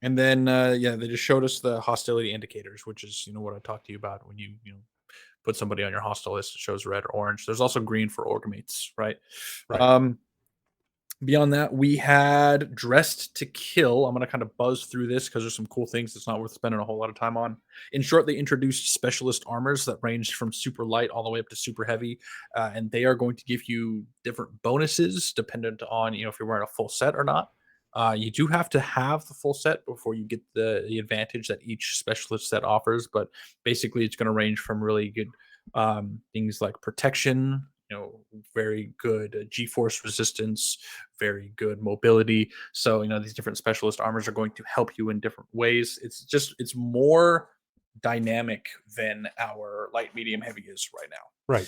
And then, they just showed us the hostility indicators, which is, what I talked to you about when you put somebody on your hostile list. It shows red or orange. There's also green for org mates, right? Beyond that, we had Dressed to Kill. I'm going to kind of buzz through this because there's some cool things it's not worth spending a whole lot of time on. In short, they introduced specialist armors that range from super light all the way up to super heavy, and they are going to give you different bonuses dependent on if you're wearing a full set or not. You do have to have the full set before you get the advantage that each specialist set offers, but basically, it's going to range from really good things like protection, very good G-force resistance, very good mobility. So, these different specialist armors are going to help you in different ways. It's more dynamic than our light, medium, heavy is right now. Right.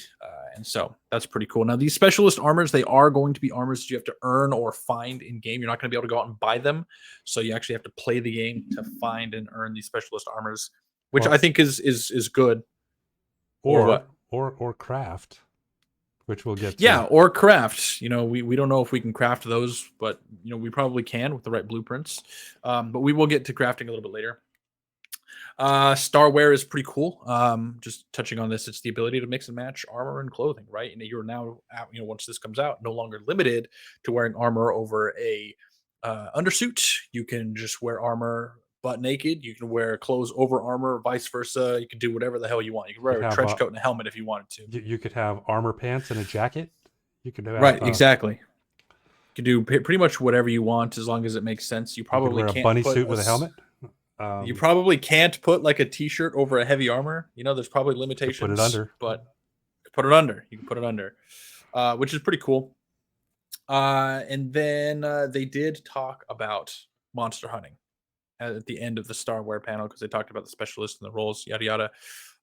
And so that's pretty cool. Now, these specialist armors, they are going to be armors that you have to earn or find in game. You're not going to be able to go out and buy them. So you actually have to play the game to find and earn these specialist armors, which Well, I think is good. Or what? Or craft, which we'll get to. Yeah, or craft. We don't know if we can craft those, but we probably can with the right blueprints. But we will get to crafting a little bit later. Starwear is pretty cool. Just touching on this, it's the ability to mix and match armor and clothing, right? And you're now, once this comes out, no longer limited to wearing armor over a undersuit. You can just wear armor butt naked. You can wear clothes over armor, vice versa. You can do whatever the hell you want. You can wear a trench coat and a helmet if you wanted to. You could have armor pants and a jacket. You could have, right, exactly. You can do pretty much whatever you want as long as it makes sense. You probably wear can't a bunny put suit with a helmet. You probably can't put like a t-shirt over a heavy armor. There's probably limitations. Put it under, but put it under. You can put it under, which is pretty cool. And then they did talk about monster hunting at the end of the Starware panel because they talked about the specialists and the roles, yada yada.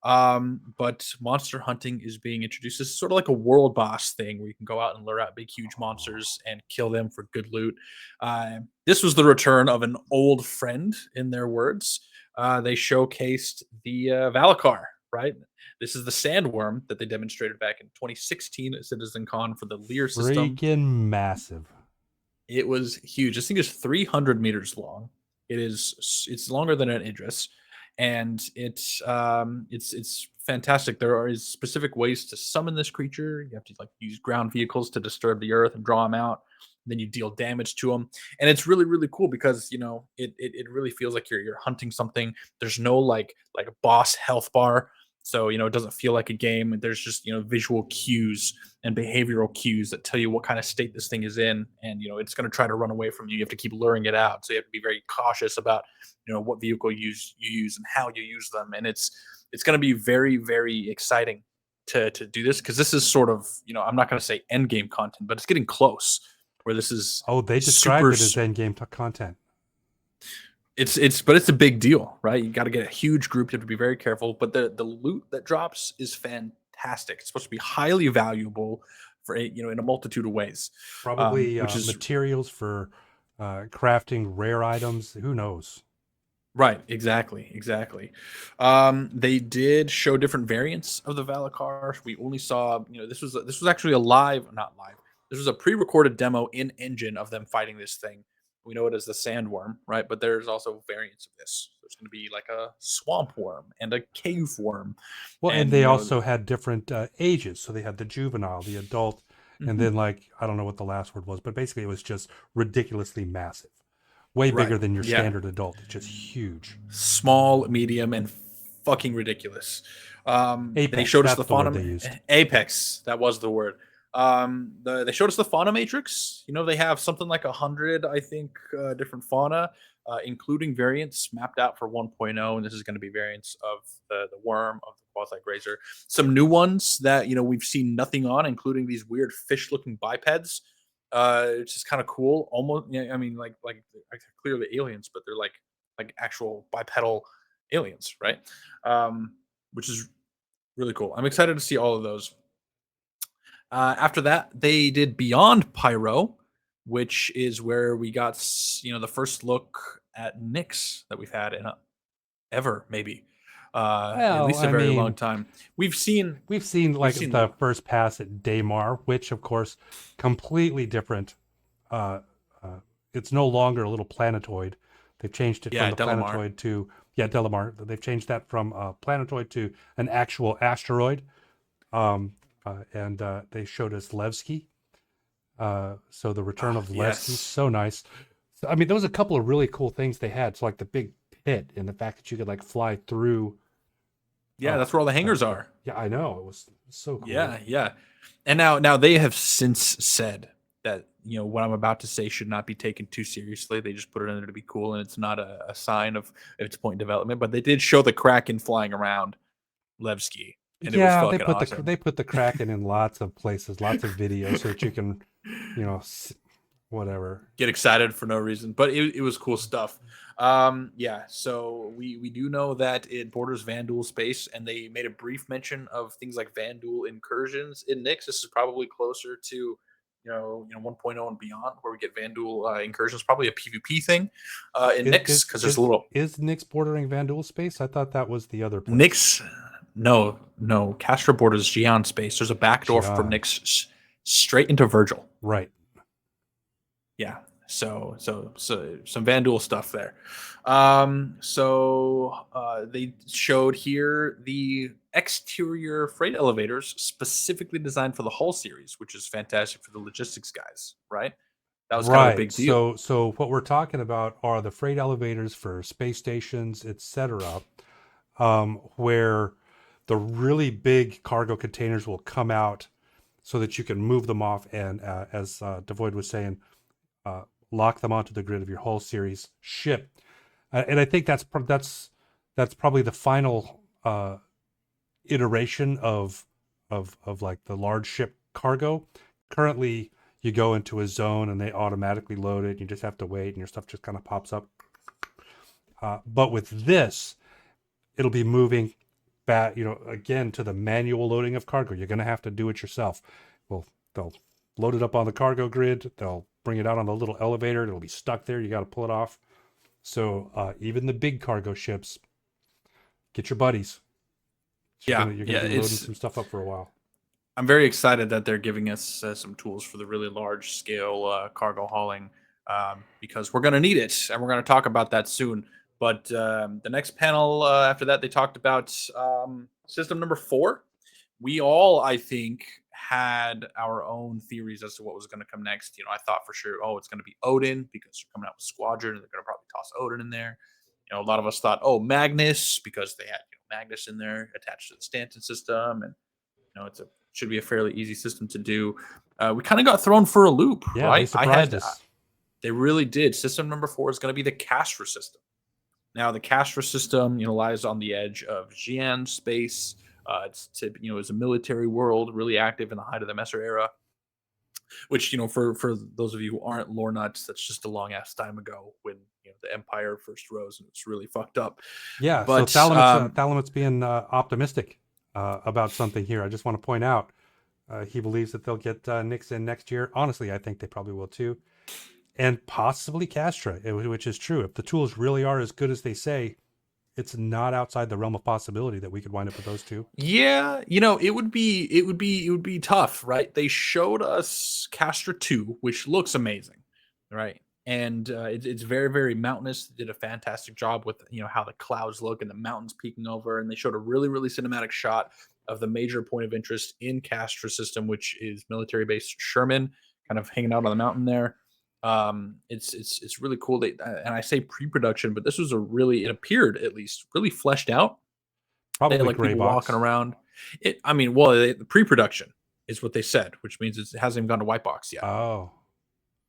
But monster hunting is being introduced. This is sort of like a world boss thing where you can go out and lure out big, huge monsters and kill them for good loot. This was the return of an old friend, in their words. They showcased the Valakar, right? This is the sandworm that they demonstrated back in 2016 at Citizencon for the Lear system. Freaking massive. It was huge. This thing is 300 meters long. It's longer than an Idris, and it's fantastic. There are specific ways to summon this creature. You have to use ground vehicles to disturb the earth and draw them out. Then you deal damage to them, and it's really really cool because it really feels like you're hunting something. There's no like a boss health bar, so it doesn't feel like a game. There's just visual cues and behavioral cues that tell you what kind of state this thing is in, and it's going to try to run away from you. You have to keep luring it out, so you have to be very cautious about what vehicle you use and how you use them. And it's going to be very very exciting to do this because this is sort of I'm not going to say end game content, but it's getting close. Where this is they described it as end game content. But it's a big deal, right? You got to get a huge group. You have to be very careful. But the loot that drops is fantastic. It's supposed to be highly valuable for in a multitude of ways. Probably which is materials for crafting rare items. Who knows? Right, exactly. They did show different variants of the Valakar. We only saw, this was actually not live. This was a pre-recorded demo in engine of them fighting this thing. We know it as the sandworm, right? But there's also variants of this. There's going to be like a swamp worm and a cave worm. Well, and they also had different ages. So they had the juvenile, the adult, and then I don't know what the last word was, but basically it was just ridiculously massive. Way bigger than your standard adult. It's just huge. Small, medium, and fucking ridiculous. Apex, they showed us the fauna. Apex, that was the word. They showed us the fauna matrix. They have something like 100, I think, different fauna, including variants mapped out for 1.0, and this is going to be variants of the worm, of the quasi-grazer. Some new ones that we've seen nothing on, including these weird fish-looking bipeds. Which is kind of cool. Almost, I mean, like clearly aliens, but they're like actual bipedal aliens, right? Which is really cool. I'm excited to see all of those. After that, they did Beyond Pyro, which is where we got the first look at Nyx that we've had in ever, maybe. At least a very long time. We've seen the first pass at Daymar, which of course completely different. It's no longer a little planetoid. They've changed it from the Delamar. planetoid to Delamar. They've changed that from a planetoid to an actual asteroid. And they showed us Levski. So the return of Levski, Yes. so nice. So, I mean, there was a couple of really cool things they had. So like the big pit and the fact that you could like fly through. Yeah, that's where all the hangars Yeah, are. yeah, I know. It was so cool. Yeah, yeah. And now they have since said that, what I'm about to say should not be taken too seriously. They just put it in there to be cool, and it's not a sign of its point development. But they did show the Kraken flying around Levski, and it was Yeah, fucking awesome. they put the Kraken in lots of places, lots of videos, so that you can, whatever. Get excited for no reason, but it was cool stuff. Yeah, so we do know that it borders Vanduul space, and they made a brief mention of things like Vanduul incursions in Nyx. This is probably closer to 1.0 and beyond, where we get Vanduul incursions, probably a PvP thing in Is Nyx, because there's a little is Nyx bordering Vanduul space? I thought that was the other place. Nyx. No, Castra borders Gion space. There's a backdoor from Gian. Nyx straight into Virgil. Right. Yeah. So some Vanduul stuff there. They showed here the exterior freight elevators specifically designed for the Hull series, which is fantastic for the logistics guys, right? That was kind of a Right. big deal. So what we're talking about are the freight elevators for space stations, etc., where the really big cargo containers will come out so that you can move them off and, as Devoid was saying, uh, lock them onto the grid of your whole series ship. And I think that's probably the final iteration of like the large ship cargo. Currently, you go into a zone and they automatically load it. You just have to wait, and your stuff just kind of pops up. But with this, it'll be moving back, again to the manual loading of cargo. You're going to have to do it yourself. Well, they'll load it up on the cargo grid. They'll bring it out on the little elevator. It'll be stuck there. You got to pull it off. So even the big cargo ships, get your buddies. Yeah, You're yeah. gonna be loading some stuff up for a while. I'm very excited that they're giving us some tools for the really large scale cargo hauling, because we're going to need it, and we're going to talk about that soon. But the next panel after that, they talked about system number 4. We all, I think, had our own theories as to what was going to come next. I thought for sure, oh, it's going to be Odin because they're coming out with Squadron, and they're going to probably toss Odin in there. A lot of us thought, oh, Magnus, because they had Magnus in there attached to the Stanton system, and should be a fairly easy system to do. We kind of got thrown for a loop, Yeah, they right? surprised us. They really did. System number 4 is going to be the Castra system. Now, the Castra system, lies on the edge of Xi'an space. It's a military world, really active in the height of the Messer era. Which, for those of you who aren't lore nuts, that's just a long ass time ago when the Empire first rose, and it's really fucked up. Yeah, so But Thalamit's being optimistic about something here. I just want to point out he believes that they'll get Nyx in next year. Honestly, I think they probably will too, and possibly Castra, which is true. If the tools really are as good as they say, it's not outside the realm of possibility that we could wind up with those two. yeah, it would be tough, right? They showed us Castra 2, which looks amazing, right? And it's very, very mountainous. They did a fantastic job with how the clouds look and the mountains peeking over, and they showed a really, really cinematic shot of the major point of interest in Castra system, which is military base Sherman, kind of hanging out on the mountain there. It's really cool. And I say pre-production, but this was it appeared at least really fleshed out. They had Probably like gray people walking box. around. The pre-production is what they said, which means it hasn't even gone to white box yet. Oh,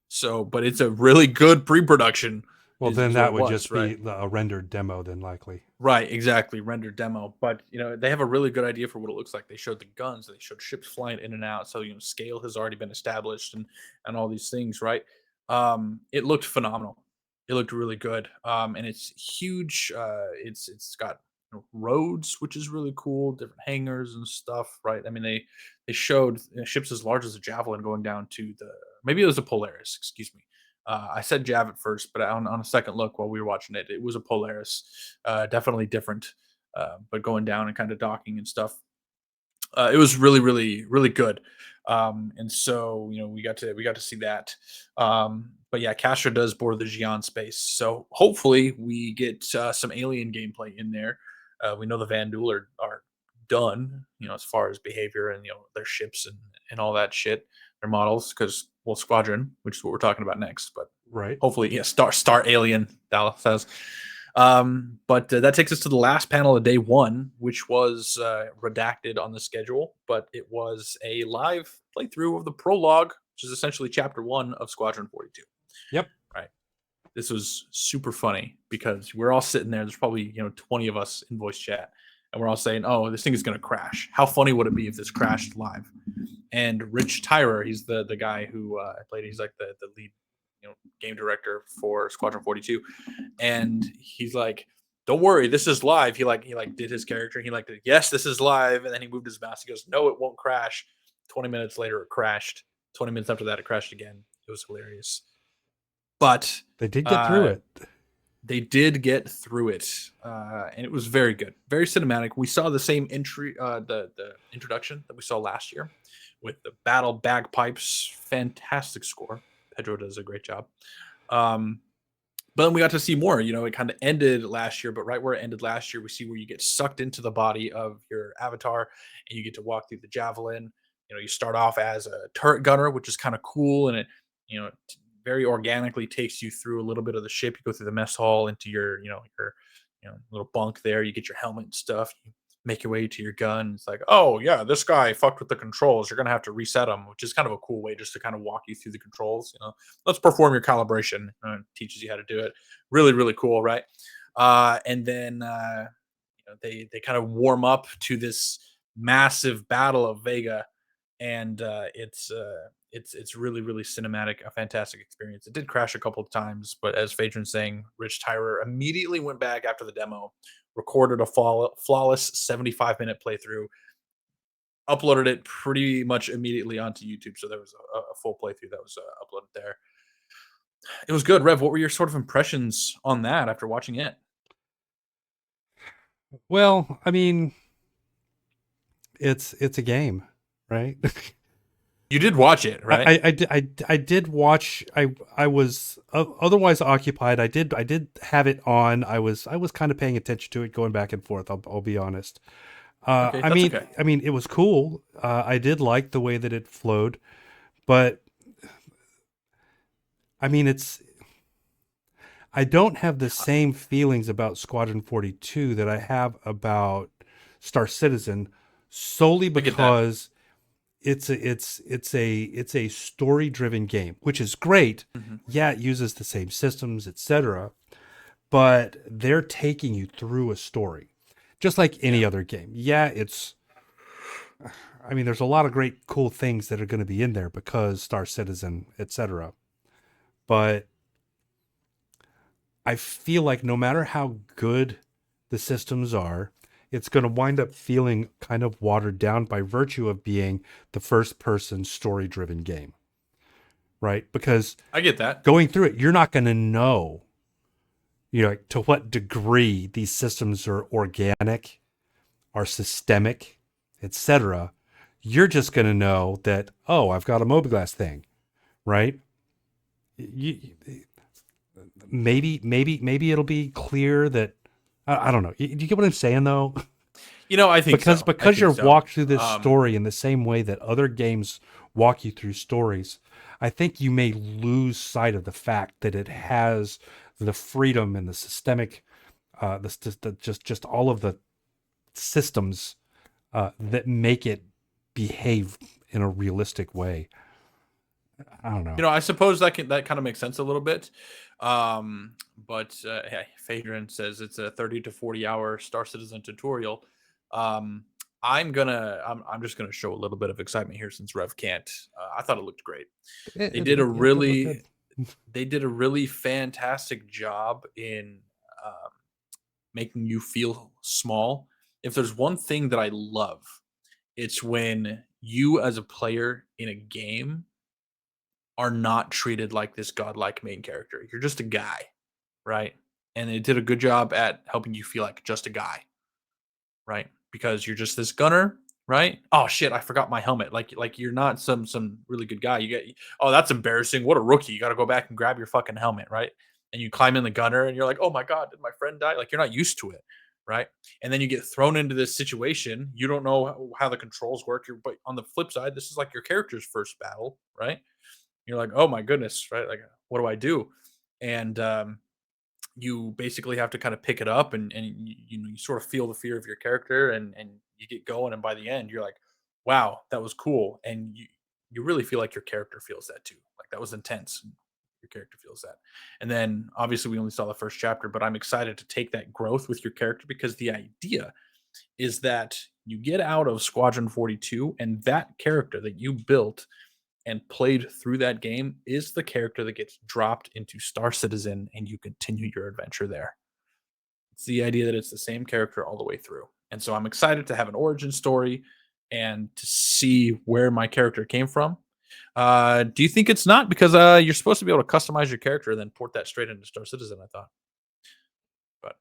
So, but it's a really good pre-production, well, then is what that it would was, just right? be a rendered demo, then likely. Right, exactly. Rendered demo, but they have a really good idea for what it looks like. They showed the guns, they showed ships flying in and out, so scale has already been established, and all these things, right? It looked phenomenal. It looked really good, and it's huge. It's got roads, which is really cool, different hangars and stuff, right? I mean, they showed ships as large as a javelin going down to maybe it was a Polaris, excuse me. I said Jav at first, but on a second look while we were watching it, it was a Polaris. Definitely different, but going down and kind of docking and stuff. It was really, really, really good. And so we got to see that. But yeah, Castra does border the Xi'an space, so hopefully we get some alien gameplay in there. We know the Vanduul are done, as far as behavior and their ships and all that shit, their models, because well, Squadron, which is what we're talking about next. But Right. hopefully, yeah, Star Alien, Dallas says. But that takes us to the last panel of day one, which was redacted on the schedule, but it was a live playthrough of the prologue, which is essentially chapter one of Squadron 42. Yep. Right. This was super funny because we're all sitting there. There's probably 20 of us in voice chat, and we're all saying, "Oh, this thing is going to crash. How funny would it be if this crashed live?" And Rich Tyrer, he's the guy who played. He's like the lead, game director for Squadron 42, and he's like, "Don't worry, this is live." He did his character. He did, yes, this is live, and then he moved his mouse. He goes, "No, it won't crash." 20 minutes later, it crashed. 20 minutes after that, it crashed again. It was hilarious. But They did get through it. They did get through it, and it was very good, very cinematic. We saw the same entry, the introduction that we saw last year, with the battle bagpipes. Fantastic score. Pedro does a great job. But then we got to see more. It kind of ended last year, but right where it ended last year, we see where you get sucked into the body of your avatar, and you get to walk through the javelin. You start off as a turret gunner, which is kind of cool, and it, very organically takes you through a little bit of the ship. You go through the mess hall into your little bunk there. You get your helmet and stuff. You make your way to your gun. It's like, oh yeah, this guy fucked with the controls. You're gonna have to reset them, which is kind of a cool way just to kind of walk you through the controls. Let's perform your calibration. Teaches you how to do it. Really, really cool, right? And then they kind of warm up to this massive battle of Vega, and it's really, really cinematic, a fantastic experience. It did crash a couple of times, but as Phaedron's saying, Rich Tyrer immediately went back after the demo, recorded a flawless 75-minute playthrough, uploaded it pretty much immediately onto YouTube. So there was a full playthrough that was uploaded there. It was good. Rev, what were your sort of impressions on that after watching it? Well, I mean, it's a game, right? You did watch it, right? I did watch. I was otherwise occupied. I did have it on. I was kind of paying attention to it, going back and forth. I'll be honest. Okay, I that's mean, okay. it was cool. I did like the way that it flowed, but I mean, I don't have the same feelings about Squadron 42 that I have about Star Citizen, solely I get that. because it's a story driven game, which is great. Mhm. Yeah, it uses the same systems, etc. But they're taking you through a story, just like any Yeah. other game. Yeah, I mean, there's a lot of great, cool things that are going to be in there because Star Citizen, etc. But I feel like no matter how good the systems are, it's going to wind up feeling kind of watered down by virtue of being the first person story driven game. Right? Because I get that. going through it, you're not going to know, to what degree these systems are organic, are systemic, etc. You're just going to know that, oh, I've got a mobiGlas thing, right? You, maybe it'll be clear that I don't know. Do you get what I'm saying though? I think because so. I think you're so. walked through this story in the same way that other games walk you through stories. I think you may lose sight of the fact that it has the freedom and the systemic, just all of the systems that make it behave in a realistic way. I don't know. I suppose that kind of makes sense a little bit. But hey, Phaedron says it's a 30 to 40 hour Star Citizen tutorial. I'm just gonna show a little bit of excitement here since Rev can't. I thought it looked great. They did a It did look really good. they did a really fantastic job in um, making you feel small. If there's one thing that I love, it's when you as a player in a game are not treated like this godlike main character. You're just a guy, right? And they did a good job at helping you feel like just a guy, right? Because you're just this gunner, right? Oh shit, I forgot my helmet. Like you're not some really good guy. You get oh that's embarrassing. What a rookie. You got to go back and grab your fucking helmet, right? And you climb in the gunner and you're like, "Oh my god, did my friend die?" Like you're not used to it, right? And then you get thrown into this situation. You don't know how the controls work. But on the flip side, this is like your character's first battle, right? You're like, oh my goodness, right? Like, what do I do? And you basically have to kind of pick it up, and you sort of feel the fear of your character, and you get going, and by the end you're like, wow, that was cool, and you really feel like your character feels that too, like that was intense, and your character feels that. And then obviously we only saw the first chapter, but I'm excited to take that growth with your character, because the idea is that you get out of Squadron 42, and that character that you built and played through that game is the character that gets dropped into Star Citizen, and you continue your adventure there. It's the idea that it's the same character all the way through. And so I'm excited to have an origin story and to see where my character came from. Do you think it's not? Because you're supposed to be able to customize your character and then port that straight into Star Citizen, I thought. But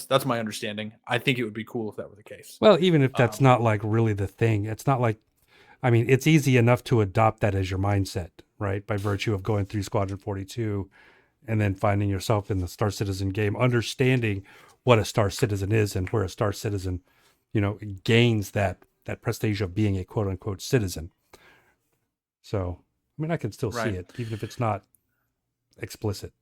that's my understanding. I think it would be cool if that were the case. Well, even if that's Um, not like really the thing, it's not like, I mean, it's easy enough to adopt that as your mindset, right? By virtue of going through Squadron 42 and then finding yourself in the Star Citizen game, understanding what a Star Citizen is and where a Star Citizen, gains that prestige of being a quote unquote citizen. So, I mean, I can still see right. it, even if it's not explicit.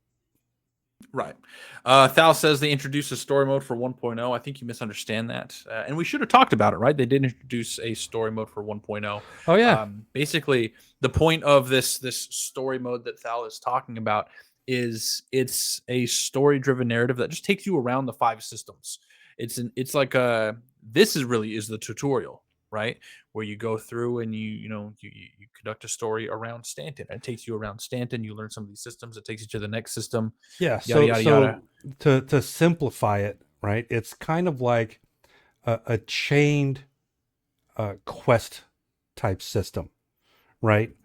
Right. Thal says they introduced a story mode for 1.0. I think you misunderstand that. And we should have talked about it, right? They did introduce a story mode for 1.0. Oh yeah, Basically, the point of this story mode that Thal is talking about is it's a story-driven narrative that just takes you around the 5 systems. It's like a this is really is the tutorial, right? Where you go through and you conduct a story around Stanton. It takes you around Stanton. You learn some of these systems. It takes you to the next system. yeah. Yada So yada yada. so to simplify it, right? It's kind of like a chained quest type system, right?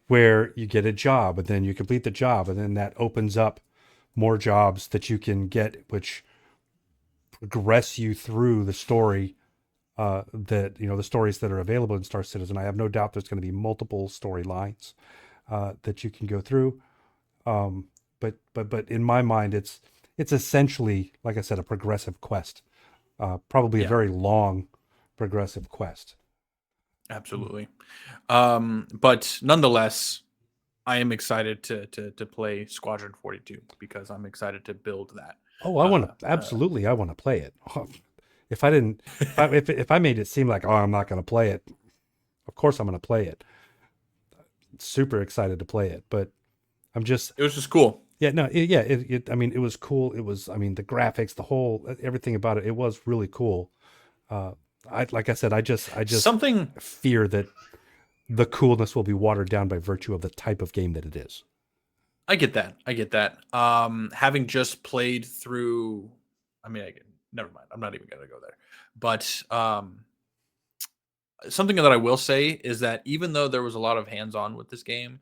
Where you get a job and then you complete the job and then that opens up more jobs that you can get, which progress you through the story, that the stories that are available in Star Citizen. I have no doubt there's going to be multiple storylines that you can go through. But in my mind, it's essentially, like I said, a progressive quest, probably a Yeah, very long progressive quest. absolutely. But nonetheless, I am excited to play Squadron 42 because I'm excited to build that. Oh, I want to absolutely. I want to play it. If I didn't, if I made it seem like, oh, I'm not going to play it, of course I'm going to play it. Super excited to play it, but I'm just, It was just cool. yeah, no, yeah, I mean, it was cool. It was, I mean, the graphics, the whole, everything about it, it was really cool. Uh, like I said, I just Something fear that the coolness will be watered down by virtue of the type of game that it is. I get that. I get that. Having just played through, I mean, never mind. I'm not even gonna go there. But something that I will say is that even though there was a lot of hands-on with this game,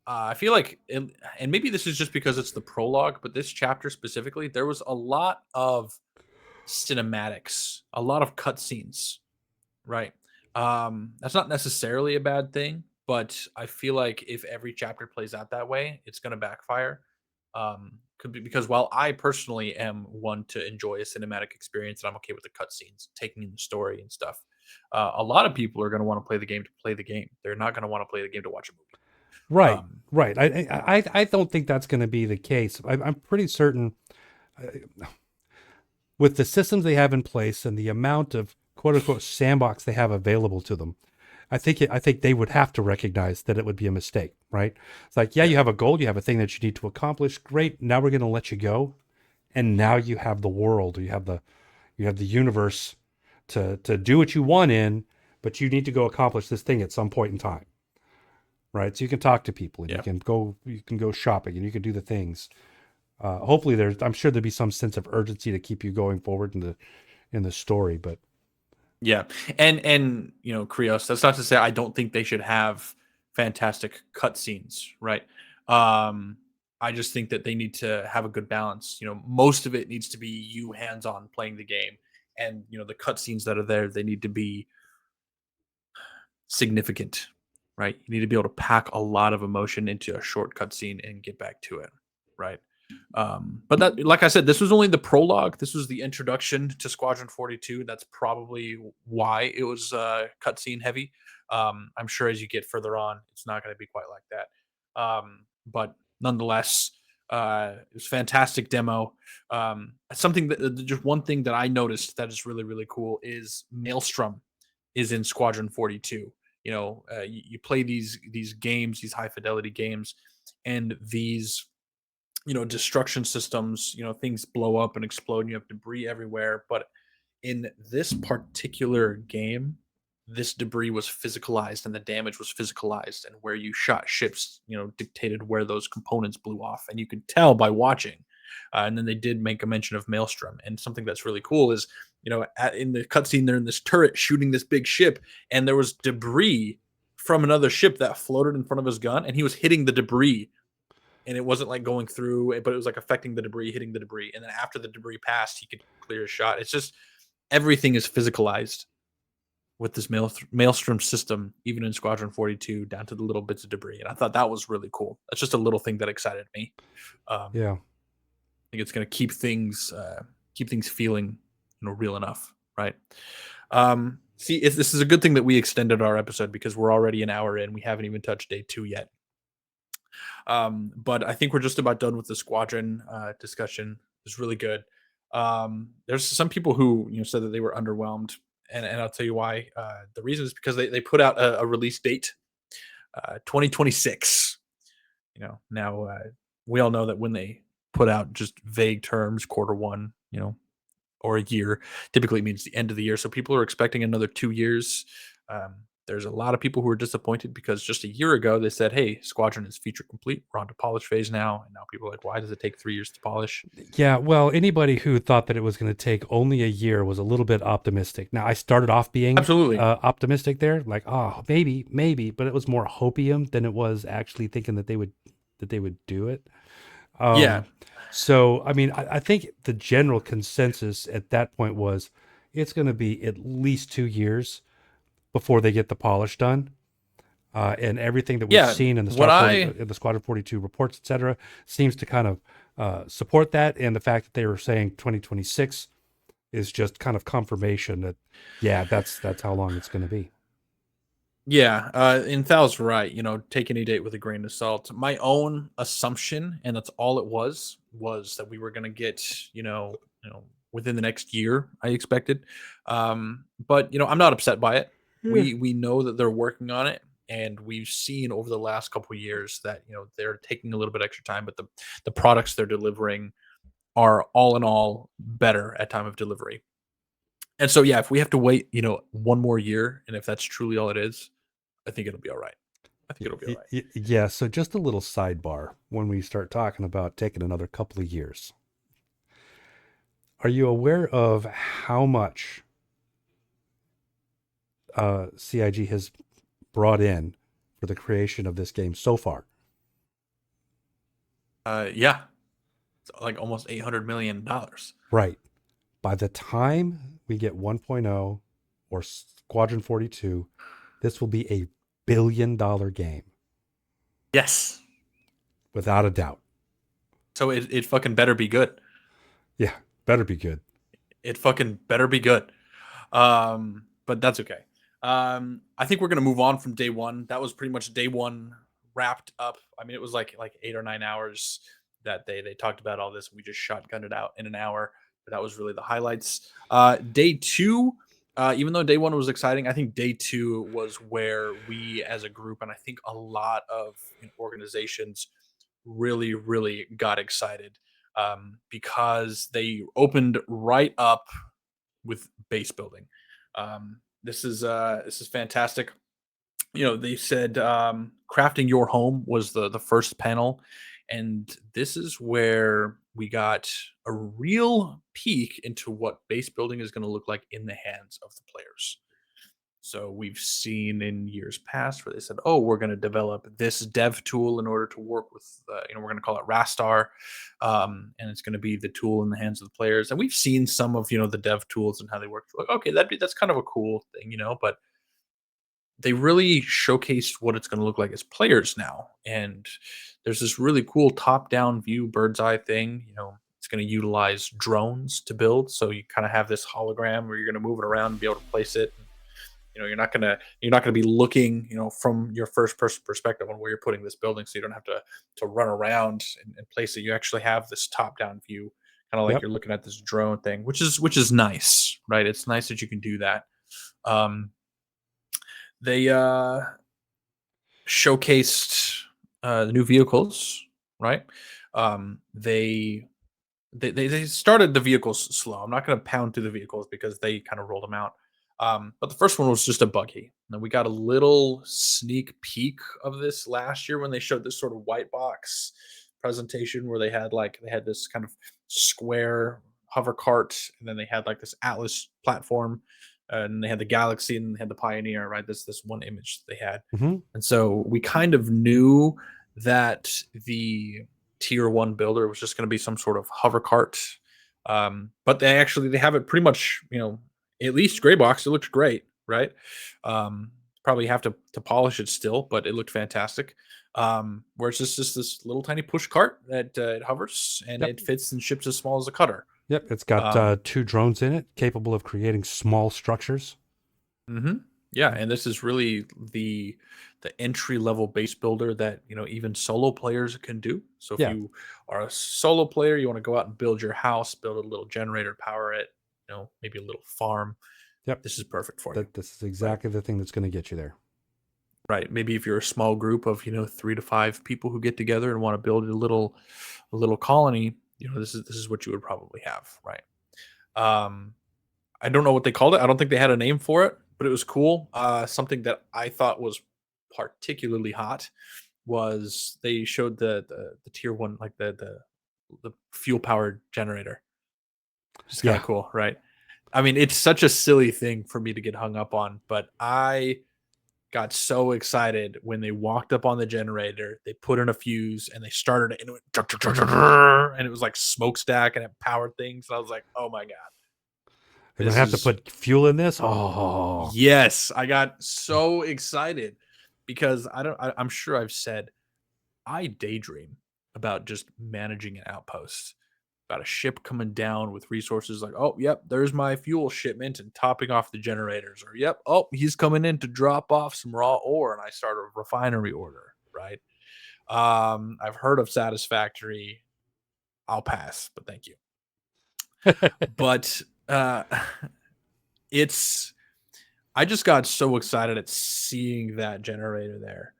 I feel like, and maybe this is just because it's the prologue, but this chapter specifically, there was a lot of cinematics, a lot of cutscenes, right? That's not necessarily a bad thing, but I feel like if every chapter plays out that way, it's going to backfire. Because while I personally am one to enjoy a cinematic experience and I'm okay with the cutscenes, taking in the story and stuff, a lot of people are going to want to play the game to play the game. They're not going to want to play the game to watch a movie. Right, Um, right. I don't think that's going to be the case. I'm pretty certain with the systems they have in place and the amount of quote unquote sandbox they have available to them. I think they would have to recognize that it would be a mistake, right? It's like, yeah, yeah, you have a goal, you have a thing that you need to accomplish. Great. Now we're going to let you go. And now you have the world, you have the universe to do what you want in, but you need to go accomplish this thing at some point in time. Right? So you can talk to people and yeah. you can go shopping and you can do the things. Hopefully I'm sure there'd be some sense of urgency to keep you going forward in the story, but Yeah, and Krios. That's not to say I don't think they should have fantastic cutscenes, right? Um, I just think that they need to have a good balance. Most of it needs to be you hands-on playing the game, and the cutscenes that are there, they need to be significant, right? You need to be able to pack a lot of emotion into a short cutscene and get back to it, right? But that, like I said, this was only the prologue. This was the introduction to Squadron 42. That's probably why it was cutscene heavy. I'm sure as you get further on, it's not going to be quite like that. But nonetheless, it was a fantastic demo. Something that just one thing that I noticed that is really really cool is Maelstrom is in Squadron 42. You play these games, these high fidelity games, and these destruction systems, things blow up and explode and you have debris everywhere. But in this particular game, this debris was physicalized and the damage was physicalized, and where you shot ships, dictated where those components blew off, and you could tell by watching. And then they did make a mention of Maelstrom, and something that's really cool is, in the cutscene, they're in this turret shooting this big ship, and there was debris from another ship that floated in front of his gun, and he was hitting the debris, and it wasn't like going through, but it was like affecting the debris, hitting the debris, and then after the debris passed, he could clear his shot. It's just everything is physicalized with this Maelstrom system, even in Squadron 42, down to the little bits of debris. And I thought that was really cool. That's just a little thing that excited me. Yeah. I think it's going to keep things feeling, real enough, right? See, this is a good thing that we extended our episode because we're already an hour in. We haven't even touched day 2 yet. But I think we're just about done with the Squadron discussion. It's really good. There's some people who said that they were underwhelmed, and I'll tell you why. The reason is because they put out a release date, 2026. Now we all know that when they put out just vague terms, Q1, or a year, typically means the end of the year. So people are expecting another 2 years. There's a lot of people who are disappointed because just a year ago they said, "Hey, Squadron is feature complete. We're on to polish phase now." And now people are like, "Why does it take 3 years to polish?" Yeah, well, anybody who thought that it was going to take only a year was a little bit optimistic. Now, I started off being Absolutely. optimistic there, like, oh, maybe, but it was more hopium than it was actually thinking that they would do it. Yeah. So, I mean, I think the general consensus at that point was it's going to be at least 2 years before they get the polish done. And everything that we've Yeah. seen in the in the Squadron 42 reports, etc., seems to kind of support that. And the fact that they were saying 2026 is just kind of confirmation that, yeah, that's how long it's going to be. Yeah, and Thal's right. Take any date with a grain of salt. My own assumption, and that's all it was that we were going to get, within the next year. I expected, but I'm not upset by it. We know that they're working on it, and we've seen over the last couple of years that they're taking a little bit extra time, but the products they're delivering are all in all better at time of delivery. And so, yeah, if we have to wait, one more year, and if that's truly all it is, I think it'll be all right. I think it'll be all right. Yeah, so just a little sidebar when we start talking about taking another couple of years. Are you aware of how much CIG has brought in for the creation of this game so far? Yeah, it's like almost $800 million. Right. By the time we get 1.0 or Squadron 42, this will be a billion-dollar game. Yes, without a doubt. So it fucking better be good. Yeah, better be good. It fucking better be good. But that's okay. I think we're gonna move on from day one. That was pretty much day one wrapped up. I mean, it was like 8 or 9 hours that they talked about all this. We just shotgunned it out in an hour, but that was really the highlights. Day two, even though day one was exciting, I think day two was where we as a group, and I think a lot of organizations really, really got excited, because they opened right up with base building. This is fantastic. They said, crafting your home was the first panel, and this is where we got a real peek into what base building is going to look like in the hands of the players. So we've seen in years past where they said, "Oh, we're going to develop this dev tool in order to work with, we're going to call it Rastar, and it's going to be the tool in the hands of the players." And we've seen some of the dev tools and how they work. Like, okay, that's kind of a cool thing, but they really showcased what it's going to look like as players now. And there's this really cool top-down view, bird's eye thing. It's going to utilize drones to build, so you kind of have this hologram where you're going to move it around and be able to place it. you're not gonna be looking, from your first person perspective on where you're putting this building, so you don't have to run around and place it. You actually have this top down view, kind of like Yep. you're looking at this drone thing, which is nice, right? It's nice that you can do that. Um, they showcased the new vehicles, right? Um, they they started the vehicles slow. I'm not going to pound through the vehicles because they kind of rolled them out. But the first one was just a buggy. And we got a little sneak peek of this last year when they showed this sort of white box presentation where they had this kind of square hover cart, and then they had like this Atlas platform, and they had the Galaxy and they had the Pioneer, right? This one image that they had, Hmm. and so we kind of knew that the tier one builder was just going to be some sort of hover cart. But they have it pretty much, at least gray box. It looks great, right? Probably have to polish it still, but it looked fantastic. Where it's just this little tiny push cart that it hovers and Yep. it fits and ships as small as a cutter. Yep. It's got Um, two drones in it, capable of creating small structures. hmm Yeah, and this is really the entry level base builder that even solo players can do. So if Yeah. you are a solo player, you want to go out and build your house, build a little generator, power it, maybe a little farm. Yep. This is perfect for you, That this is right? exactly the thing that's going to get you there. Right. Maybe if you're a small group of 3 to 5 people who get together and want to build a little colony, this is what you would probably have, right? Um, I don't know what they called it. I don't think they had a name for it, but it was cool. Something that I thought was particularly hot was they showed the tier one, like the fuel powered generator. Just kind of Yeah. cool, right? I mean, it's such a silly thing for me to get hung up on, but I got so excited when they walked up on the generator, they put in a fuse and they started it and it went, and it was like smokestack and it powered things. And I was like, oh my God, They're going to this have to is put fuel in this. Oh, yes. I got so excited because I'm sure I've said I daydream about just managing an outpost, about a ship coming down with resources like, oh, yep, there's my fuel shipment and topping off the generators, or yep, oh, he's coming in to drop off some raw ore, and I start a refinery order, right? I've heard of Satisfactory. I'll pass, but thank you. But it's I just got so excited at seeing that generator there,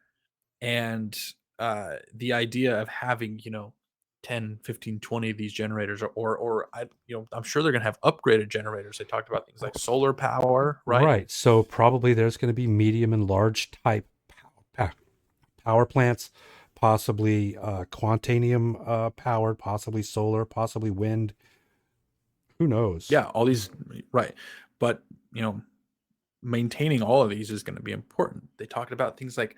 and the idea of having 10, 15, 20 of these generators, or I'm sure they're going to have upgraded generators. They talked about things like solar power, right? right. So probably there's going to be medium and large type power plants, possibly quantanium powered, possibly solar, possibly wind. Who knows? Yeah, all these, right. But you know maintaining all of these is going to be important. They talked about things like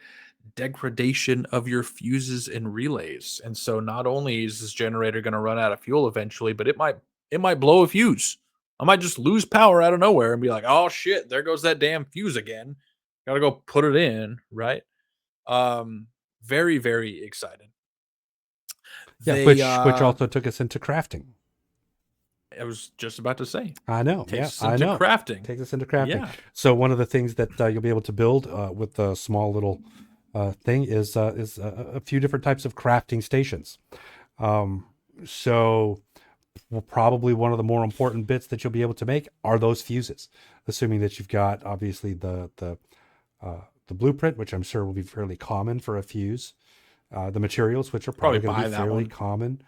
degradation of your fuses and relays. And so not only is this generator going to run out of fuel eventually, but it might blow a fuse. I might just lose power out of nowhere and be like, "Oh shit, there goes that damn fuse again. Got to go put it in," right? Um very very excited. Yeah, They which also took us into crafting. I was just about to say, I know. Yeah, takes us I into know. crafting. Take us into crafting. Yeah. So one of the things that you'll be able to build with the small little thing is a few different types of crafting stations. Um, so probably one of the more important bits that you'll be able to make are those fuses, assuming that you've got obviously the blueprint, which I'm sure will be fairly common for a fuse. The materials, which are Probably probably going to be buy that fairly one.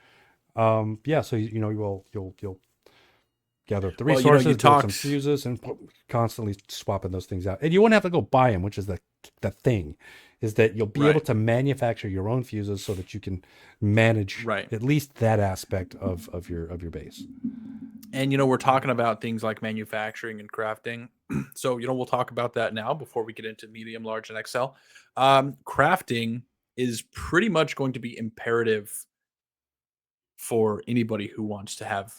common. Yeah, so you'll gather up the Well, you resources, build some talked fuses, and constantly swapping those things out. And you won't have to go buy them, which is the thing, is that you'll be able right. to manufacture your own fuses so that you can manage Right. at least that aspect of your base. And we're talking about things like manufacturing and crafting. So we'll talk about that now before we get into medium, large, and XL. Crafting is pretty much going to be imperative for anybody who wants to have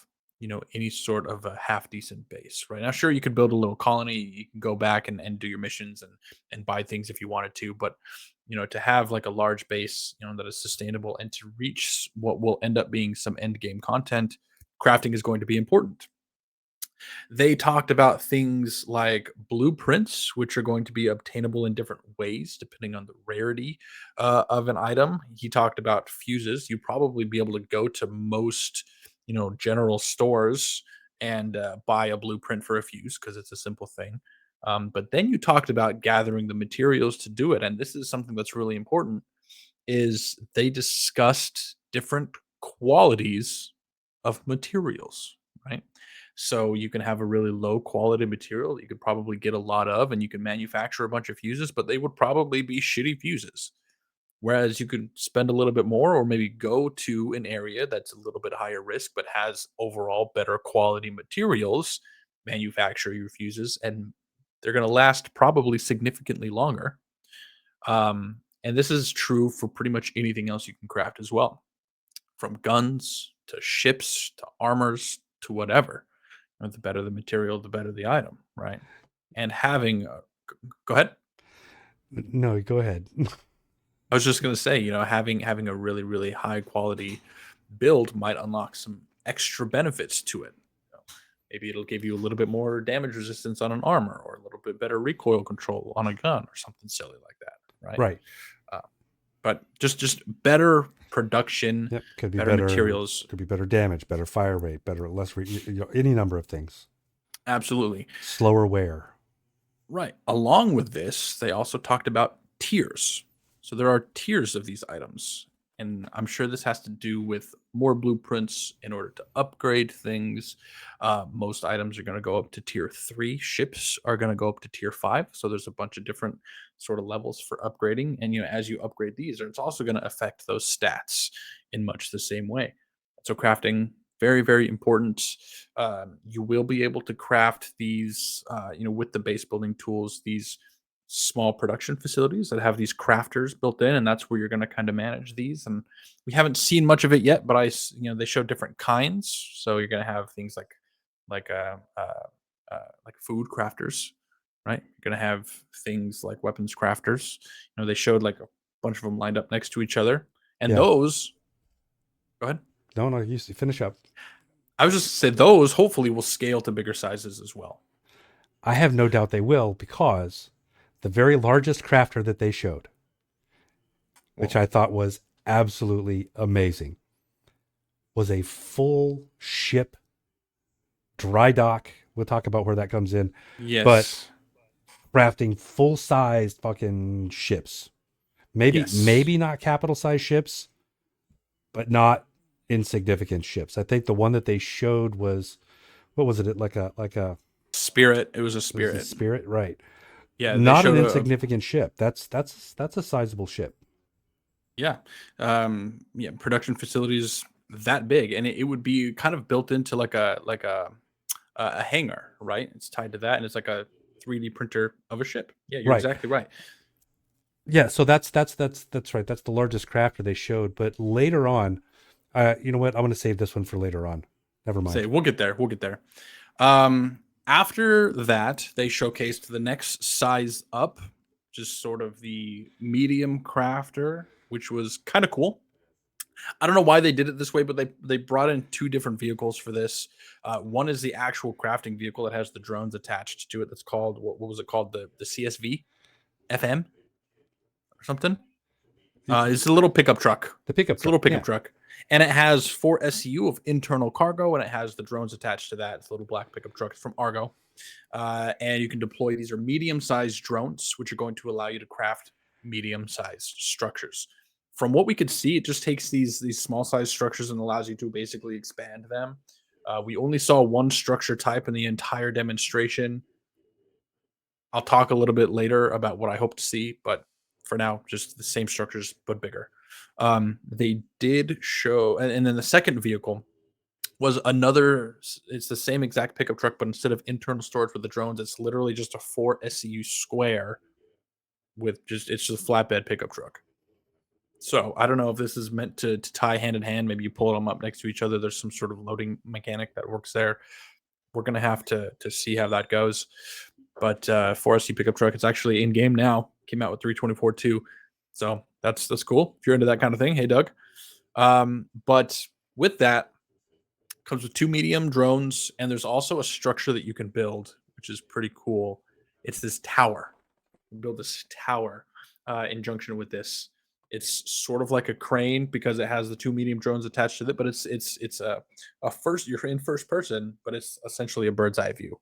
any sort of a half decent base. Right now, sure, you could build a little colony, you can go back and do your missions and buy things if you wanted to, but to have like a large base that is sustainable and to reach what will end up being some end game content, crafting is going to be important. They talked about things like blueprints, which are going to be obtainable in different ways depending on the rarity of an item. He talked about fuses. You probably be able to go to most, general stores and buy a blueprint for a fuse because it's a simple thing. But then you talked about gathering the materials to do it, and this is something that's really important. Is they discussed different qualities of materials, right? So you can have a really low quality material that you could probably get a lot of, and you can manufacture a bunch of fuses, but they would probably be shitty fuses. Whereas you could spend a little bit more, or maybe go to an area that's a little bit higher risk, but has overall better quality materials, manufacture your fuses, and they're going to last probably significantly longer. And this is true for pretty much anything else you can craft as well, from guns to ships to armors to whatever. The better the material, the better the item, right? And having, go ahead. No, go ahead. I was just gonna say, having a really really high quality build might unlock some extra benefits to it. Maybe it'll give you a little bit more damage resistance on an armor, or a little bit better recoil control on a gun, or something silly like that, right? Right. Uh, but just better production, Yep. Could be better better materials. Could be better damage, better fire rate, better any number of things. Absolutely. Slower wear. Right. Along with this, they also talked about tiers. So there are tiers of these items. And I'm sure this has to do with more blueprints in order to upgrade things. Most items are going to go up to tier 3. Ships are going to go up to tier 5. So there's a bunch of different sort of levels for upgrading. And as you upgrade these, it's also going to affect those stats in much the same way. So crafting, very very important. You will be able to craft these, with the base building tools, these small production facilities that have these crafters built in, and that's where you're going to kind of manage these. And we haven't seen much of it yet, but they show different kinds. So you're going to have things like like food crafters, right? You're going to have things like weapons crafters. They showed like a bunch of them lined up next to each other, and Yeah. those. Go ahead. No, you finish up. I was just say those hopefully will scale to bigger sizes as well. I have no doubt they will, because the very largest crafter that they showed, which I thought was absolutely amazing, was a full ship dry dock. We'll talk about where that comes in. Yes. But crafting full-sized fucking ships. Maybe not capital-sized ships, but not insignificant ships. I think the one that they showed was, what was it? Like a Spirit. It was a Spirit. It was a Spirit, right? Yeah, not an insignificant ship. That's a sizable ship. Yeah. Yeah. Production facilities that big, and it would be kind of built into like a hangar, right? It's tied to that, and it's like a 3D printer of a ship. Yeah, you're Right. exactly right. Yeah, so that's right. That's the largest crafter they showed. But later on, you know what? I'm going to save this one for later on. Never mind. We'll get there. We'll get there. After that, they showcased the next size up, just sort of the medium crafter, which was kind of cool. I don't know why they did it this way, but they brought in 2 different vehicles for this. One is the actual crafting vehicle that has the drones attached to it. That's called, what was it called? The CSV FM or something. It's a little pickup truck. The pickup It's a little pickup truck, and it has 4 SCU of internal cargo, and it has the drones attached to that. It's a little black pickup truck from Argo, and you can deploy. These are medium-sized drones, which are going to allow you to craft medium-sized structures. From what we could see, it just takes these small-sized structures and allows you to basically expand them. We only saw one structure type in the entire demonstration. I'll talk a little bit later about what I hope to see, but for now, just the same structures but bigger. They did show, and then the second vehicle was another. It's the same exact pickup truck, but instead of internal storage with the drones, it's literally just a 4 SCU square with it's just a flatbed pickup truck. So I don't know if this is meant to tie hand in hand. Maybe you pull them up next to each other. There's some sort of loading mechanic that works there. We're gonna have to see how that goes. But 4SC pickup truck, it's actually in game now. Came out with 324 too, so that's cool if you're into that kind of thing. Hey, Doug. But with that, Comes with 2 medium drones, and there's also a structure that you can build, which is pretty cool. It's this tower. You build this tower in junction with this. It's sort of like a crane because it has the 2 medium drones attached to it, but it's a first you're in first person, but it's essentially a bird's eye view,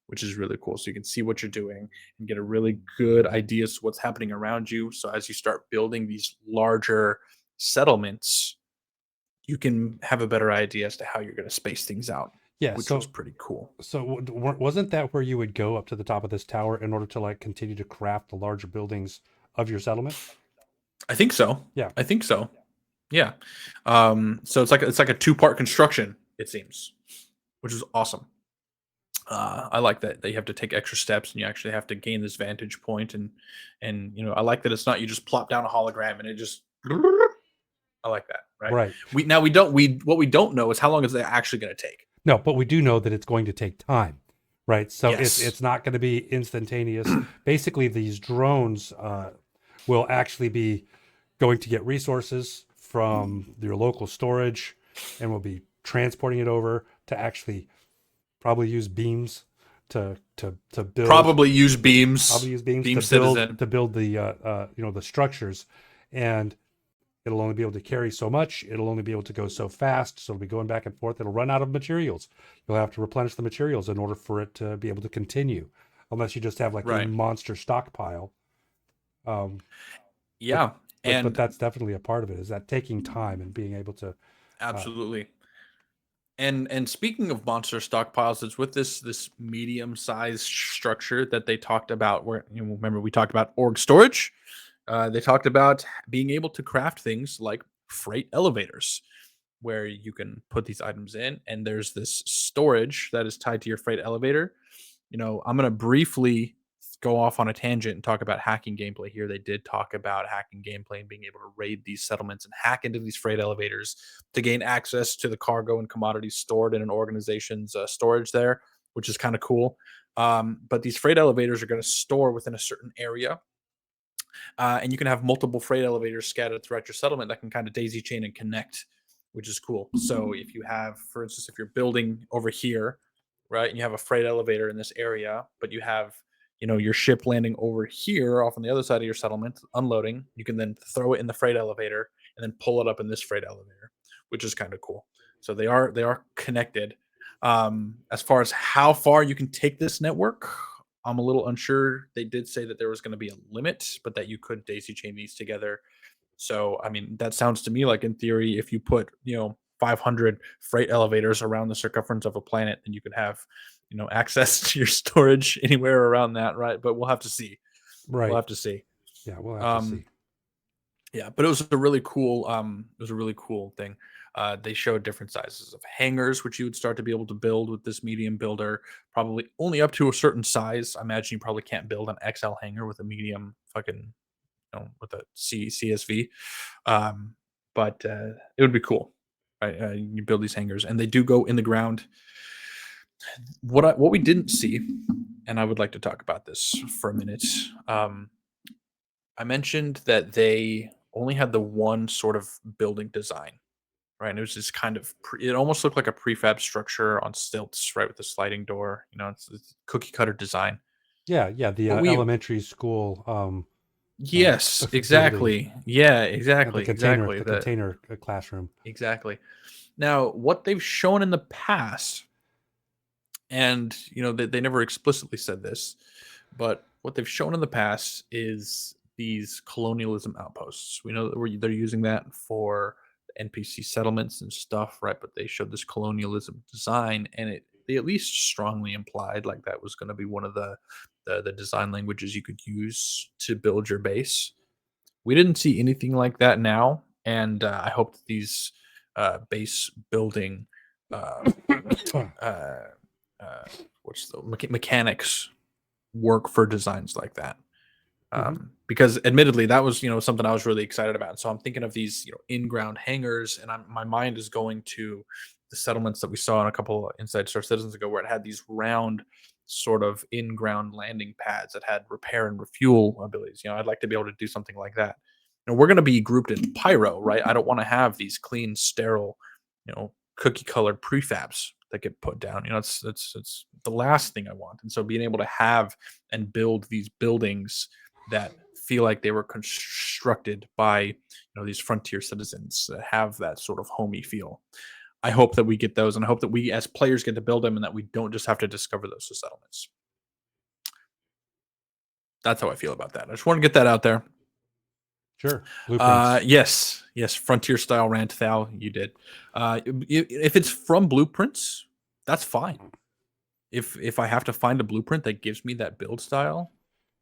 which is really cool. So you can see what you're doing and get a really good idea of what's happening around you. So as you start building these larger settlements, you can have a better idea as to how you're going to space things out, Yeah. which was pretty cool. So wasn't that where you would go up to the top of this tower in order to like continue to craft the larger buildings of your settlement? I think so. Yeah. I think so. Yeah. So it's like a two-part construction, it seems, which is awesome. I like that you have to take extra steps and you actually have to gain this vantage point and I like that it's not you just plop down a hologram and it just I like that, right? Right. We what we don't know is how long is that actually going to take. No, but we do know that it's going to take time, right? So Yes. it's not going to be instantaneous. Basically, these drones will actually be going to get resources from your local storage, and will be transporting it over to actually probably use beams to build. Probably use beams. Probably use beams Beam to Citizen. build the the structures, and it'll only be able to carry so much. It'll only be able to go so fast. So it'll be going back and forth. It'll run out of materials. You'll have to replenish the materials in order for it to be able to continue, unless you just have like a Right. monster stockpile. Yeah. But that's definitely a part of it, is that taking time and being able to. Absolutely. And speaking of monster stockpiles, it's with this medium sized structure that they talked about. Where remember we talked about org storage. They talked about being able to craft things like freight elevators, where you can put these items in, and there's this storage that is tied to your freight elevator. I'm going to briefly go off on a tangent and talk about hacking gameplay here. They did talk about hacking gameplay and being able to raid these settlements and hack into these freight elevators to gain access to the cargo and commodities stored in an organization's storage there, which is kind of cool. But these freight elevators are going to store within a certain area. And you can have multiple freight elevators scattered throughout your settlement that can kind of daisy chain and connect, which is cool. So if you have, for instance, if you're building over here, right, and you have a freight elevator in this area, but you have your ship landing over here off on the other side of your settlement unloading, you can then throw it in the freight elevator and then pull it up in this freight elevator, which is kind of cool. So they are connected. As far as how far you can take this network, I'm a little unsure. They did say that there was going to be a limit, but that you could daisy chain these together. So, I mean, that sounds to me like in theory, if you put, 500 freight elevators around the circumference of a planet, then you could have, access to your storage anywhere around that, right? But we'll have to see. Right. We'll have to see. Yeah, we'll have to see. Yeah, but it was a really cool thing. They showed different sizes of hangars, which you would start to be able to build with this medium builder, probably only up to a certain size. I imagine you probably can't build an XL hangar with a medium fucking, with a CSV. But it would be cool. Right? You build these hangars, and they do go in the ground. What we didn't see, and I would like to talk about this for a minute. I mentioned that they only had the one sort of building design, right? And it was just kind of it almost looked like a prefab structure on stilts, right, with the sliding door. It's cookie cutter design. Yeah, the But we elementary school. Yes, building. exactly. Yeah, The exactly, container, exactly. container classroom. Exactly. Now, what they've shown in the past, and they never explicitly said this, but what they've shown in the past is these colonialism outposts. We know that they're using that for NPC settlements and stuff, right? But they showed this colonialism design, and they at least strongly implied like that was going to be one of the design languages you could use to build your base. We didn't see anything like that now, and I hope that these base building uh, uh, what's the mechanics work for designs like that. Because admittedly, that was something I was really excited about. So I'm thinking of these in-ground hangars, and my mind is going to the settlements that we saw in a couple of Inside Star Citizens ago, where it had these round sort of in-ground landing pads that had repair and refuel abilities. I'd like to be able to do something like that. We're going to be grouped in pyro, right? I don't want to have these clean, sterile, cookie colored prefabs that get put down. It's the last thing I want. And so being able to have and build these buildings that feel like they were constructed by these frontier citizens that have that sort of homey feel. I hope that we get those, and I hope that we as players get to build them, and that we don't just have to discover those settlements. That's how I feel about that. I just want to get that out there. Sure. Blueprints. Yes, frontier style rant, Thal. You did. If it's from blueprints, that's fine. If I have to find a blueprint that gives me that build style,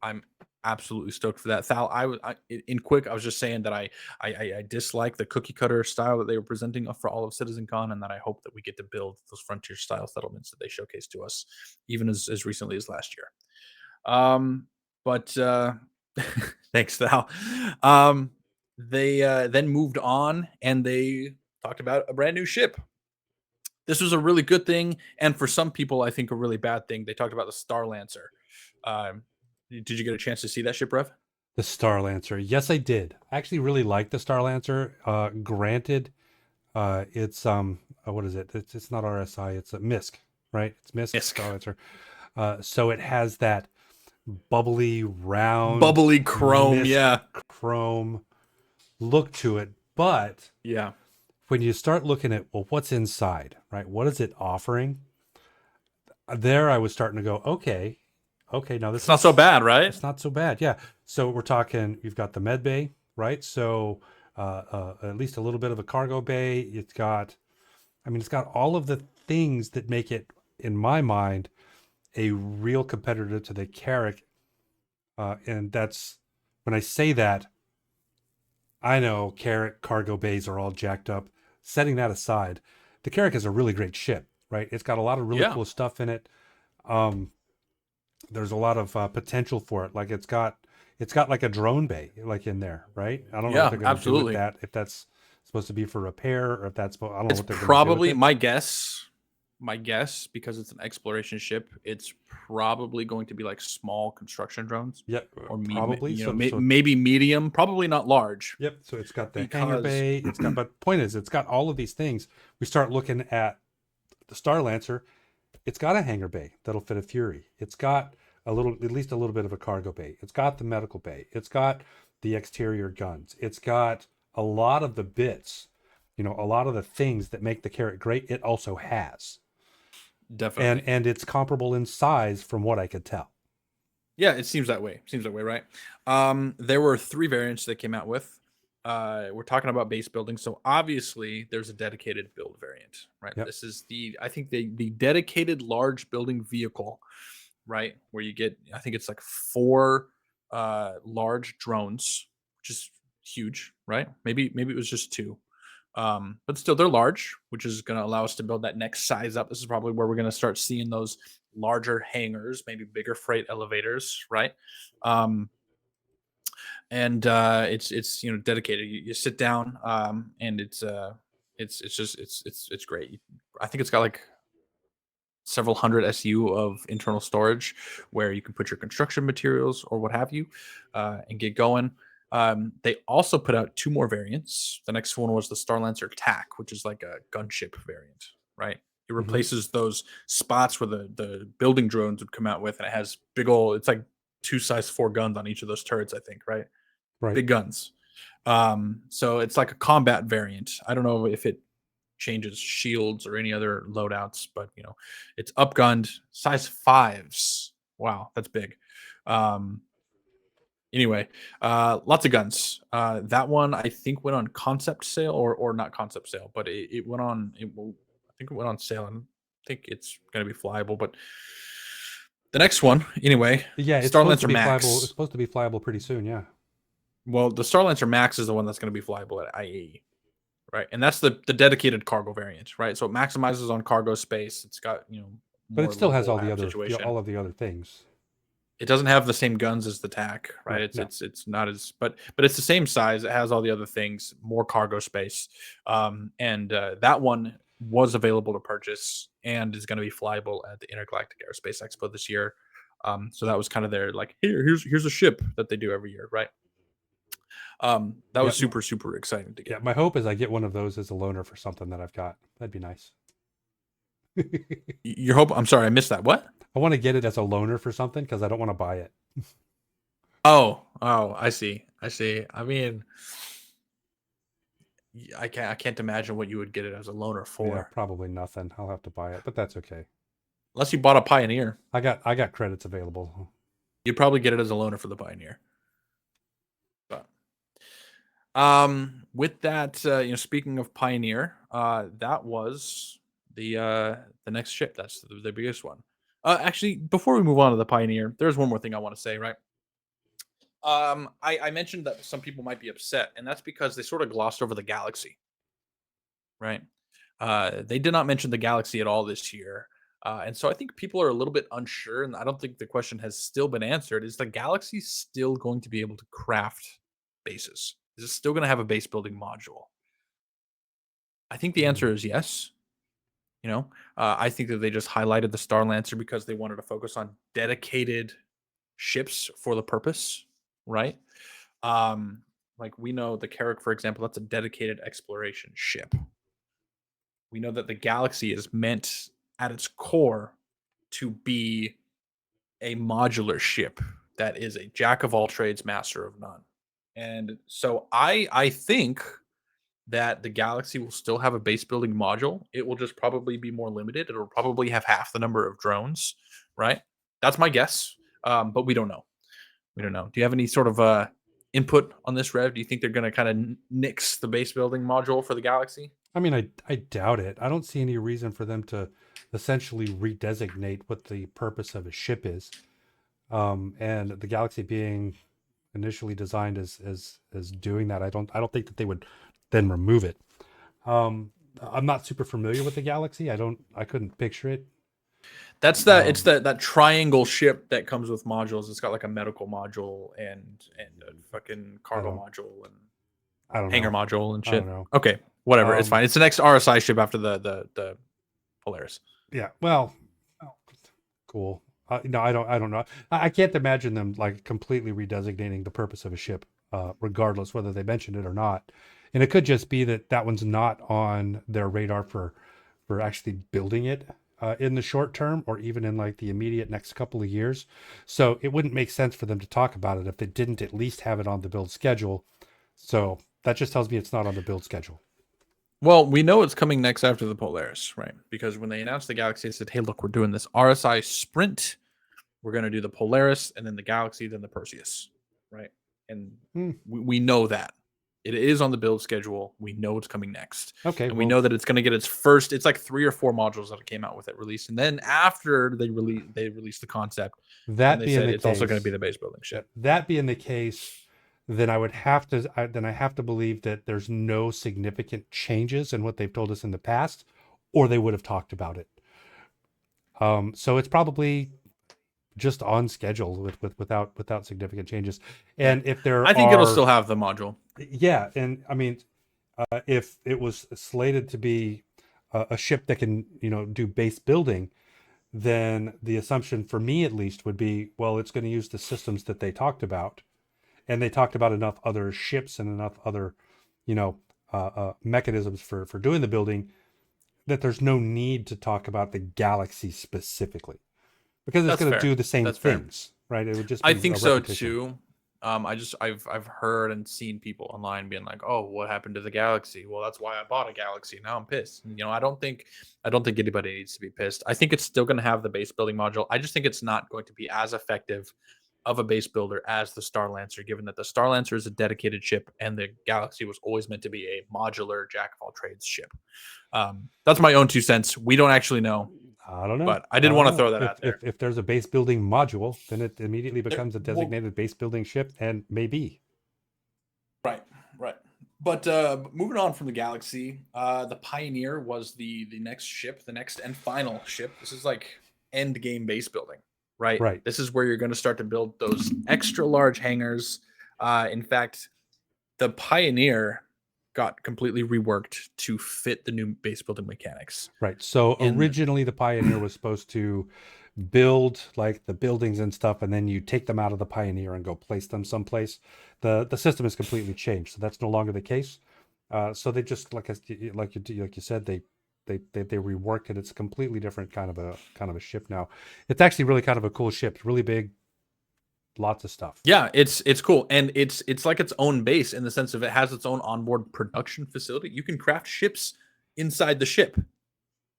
I'm absolutely stoked for that. Thal, in quick, I was just saying that I dislike the cookie cutter style that they were presenting for all of CitizenCon, and that I hope that we get to build those frontier style settlements that they showcased to us, even as recently as last year. But thanks, Thal. They then moved on, and they talked about a brand new ship. This was a really good thing, and for some people, I think a really bad thing. They talked about the Star Lancer. Did you get a chance to see that ship, Rev? The Star Lancer. Yes, I did. I actually really like the Star Lancer. Granted, it's what is it? It's not RSI. It's a MISC, right? It's MISC. Yes. Star Lancer. So it has that bubbly, round, bubbly chrome, MISC chrome look to it. But yeah, when you start looking at, well, what's inside, right? What is it offering? There, I was starting to go, okay, now this it's not so bad, right? It's not so bad, yeah. So we're talking, you've got the med bay, right? So at least a little bit of a cargo bay. It's got all of the things that make it, in my mind, a real competitor to the Carrack. And that's, when I say that, I know Carrack cargo bays are all jacked up. Setting that aside, the Carrack is a really great ship, right? It's got a lot of really cool stuff in it. There's a lot of potential for it. Like it's got like a drone bay like in there, right? I don't know what they're going to do with that. If that's supposed to be for repair, or if that's, I don't know what they're going to do. Probably my guess, because it's an exploration ship, it's probably going to be like small construction drones. Yep, or probably. Maybe medium, probably not large. Yep. So it's got the hangar bay. It's got, but point is, it's got all of these things. We start looking at the Star Lancer. It's got a hangar bay that'll fit a Fury. It's got at least a little bit of a cargo bay. It's got the medical bay. It's got the exterior guns. It's got a lot of the bits, a lot of the things that make the Carrack great. It also has. Definitely. And it's comparable in size from what I could tell. Yeah, it seems that way. Right? There were 3 variants they came out with. We're talking about base building, so obviously there's a dedicated build variant, right? Yep. This is the dedicated large building vehicle, right? Where you get, I think it's like 4 large drones, which is huge, right? Maybe it was just 2. But still, they're large, which is going to allow us to build that next size up. This is probably where we're going to start seeing those larger hangars, maybe bigger freight elevators, right? And it's dedicated. You sit down, and it's great. I think it's got like several hundred SU of internal storage where you can put your construction materials or what have you, and get going. They also put out 2 more variants. The next one was the Star Lancer TAC, which is like a gunship variant, right? It replaces those spots where the building drones would come out with, and it has big old, it's like 2 size 4 guns on each of those turrets, I think, right? Big guns. So it's like a combat variant. I don't know if it changes shields or any other loadouts, but it's upgunned, size 5s. Wow, that's big. Anyway, lots of guns. That one I think went on concept sale, or not concept sale, but it went on. I think it went on sale, and I think it's going to be flyable. But the next one, anyway, yeah, it's Star Lancer Max. It's supposed to be flyable pretty soon. Yeah. Well, the Star Lancer Max is the one that's going to be flyable at IE, right? And that's the dedicated cargo variant, right? So it maximizes on cargo space. It's got but it still has all the other all of the other things. It doesn't have the same guns as the TAC, right? It's not as, but it's the same size. It has all the other things, more cargo space, and that one was available to purchase and is going to be flyable at the Intergalactic Aerospace Expo this year. So that was kind of their like, here's a ship that they do every year, right? That Yeah, was super exciting to yeah. get. My hope is I get one of those as a loaner for something that I've got. That'd be nice. Your hope? I'm sorry, I missed that. What? I want to get it as a loaner for something because I don't want to buy it. Oh, I see. I see. I mean, I can't imagine what you would get it as a loaner Yeah, for, probably nothing. I'll have to buy it, but that's okay. unless you bought a Pioneer. I got credits available. You'd probably get it as a loaner for the Pioneer. But with that, speaking of Pioneer, that was the next ship. That's the biggest one. Actually, before we move on to the Pioneer, there's one more thing I want to say. Right. I mentioned that some people might be upset, and that's because they sort of glossed over the Galaxy. Right. They did not mention the Galaxy at all this year. And so I think people are a little bit unsure, and I don't think the question has still been answered. Is the Galaxy still going to be able to craft bases? Is it still going to have a base building module? I think the answer is yes. I think that they just highlighted the Star Lancer because they wanted to focus on dedicated ships for the purpose, right? Like we know the Carrack, for example, that's a dedicated exploration ship. We know that the Galaxy is meant at its core to be a modular ship that is a jack of all trades, master of none. And so I think that the Galaxy will still have a base building module. It will just probably be more limited. It'll probably have half the number of drones, right? That's my guess. But we don't know. We don't know. Do you have any sort of input on this, Rev? Do you think they're going to kind of nix the base building module for the Galaxy? I mean, I doubt it. I don't see any reason for them to essentially redesignate what the purpose of a ship is. And the Galaxy being initially designed as doing that, I don't think that they would then remove it. I'm not super familiar with the Galaxy. I couldn't picture it. That's that. It's that triangle ship that comes with modules. It's got like a medical module and a fucking cargo module and I don't hangar know. module and I don't shit. know. Okay, whatever. It's fine. It's the next RSI ship after the Polaris. Yeah. Well, cool. No, I don't know. I can't imagine them like completely redesignating the purpose of a ship, regardless whether they mentioned it or not. And it could just be that that one's not on their radar for actually building it in the short term, or even in like the immediate next couple of years. So it wouldn't make sense for them to talk about it if they didn't at least have it on the build schedule. So that just tells me it's not on the build schedule. Well, we know it's coming next after the Polaris, right? Because when they announced the Galaxy, they said, "Hey, look, we're doing this RSI sprint. We're going to do the Polaris, and then the Galaxy, then the Perseus, right?" And we know that it is on the build schedule. We know it's coming next, Okay. and we know that it's going to get its first. It's like 3 or 4 modules that it came out with it released, and then after they released the concept, and That they being said the it's also going to be case, the base building ship. that being the case, then I have to believe that there's no significant changes in what they've told us in the past, or they would have talked about it. So it's probably just on schedule without significant changes. And if there I think it'll are, still have the module. yeah, and I mean, if it was slated to be a ship that can do base building, then the assumption for me at least would be, well, it's going to use the systems that they talked about, and they talked about enough other ships and enough other, mechanisms for doing the building, that there's no need to talk about the Galaxy specifically, because it's That's going to fair. do the same That's fair. things, right? It would just I be think a so repetition. too. I've heard and seen people online being like, "Oh, what happened to the Galaxy?" Well, that's why I bought a Galaxy. Now I'm pissed. And, I don't think anybody needs to be pissed. I think it's still going to have the base building module. I just think it's not going to be as effective of a base builder as the Star Lancer, given that the Star Lancer is a dedicated ship and the Galaxy was always meant to be a modular jack of all trades ship. That's my own 2 cents. We don't actually know, I don't know. but I did want to throw that If, out there. if there's a base building module, then it immediately becomes a Well, designated base building ship, and maybe. right, right. But moving on from the Galaxy, the Pioneer was the next ship, the next and final ship. This is like end game base building, right? Right. This is where you're going to start to build those extra large hangars. In fact, the Pioneer got completely reworked to fit the new base building mechanics. Right. So In originally the Pioneer was supposed to build like the buildings and stuff, and then you take them out of the Pioneer and go place them someplace. The system has completely changed, so that's no longer the case. So they just like you said, they reworked it. It's a completely different kind of a ship now. It's actually really kind of a cool ship. It's really big, lots of stuff. Yeah, it's cool, and it's like its own base in the sense of it has its own onboard production facility. You can craft ships inside the ship,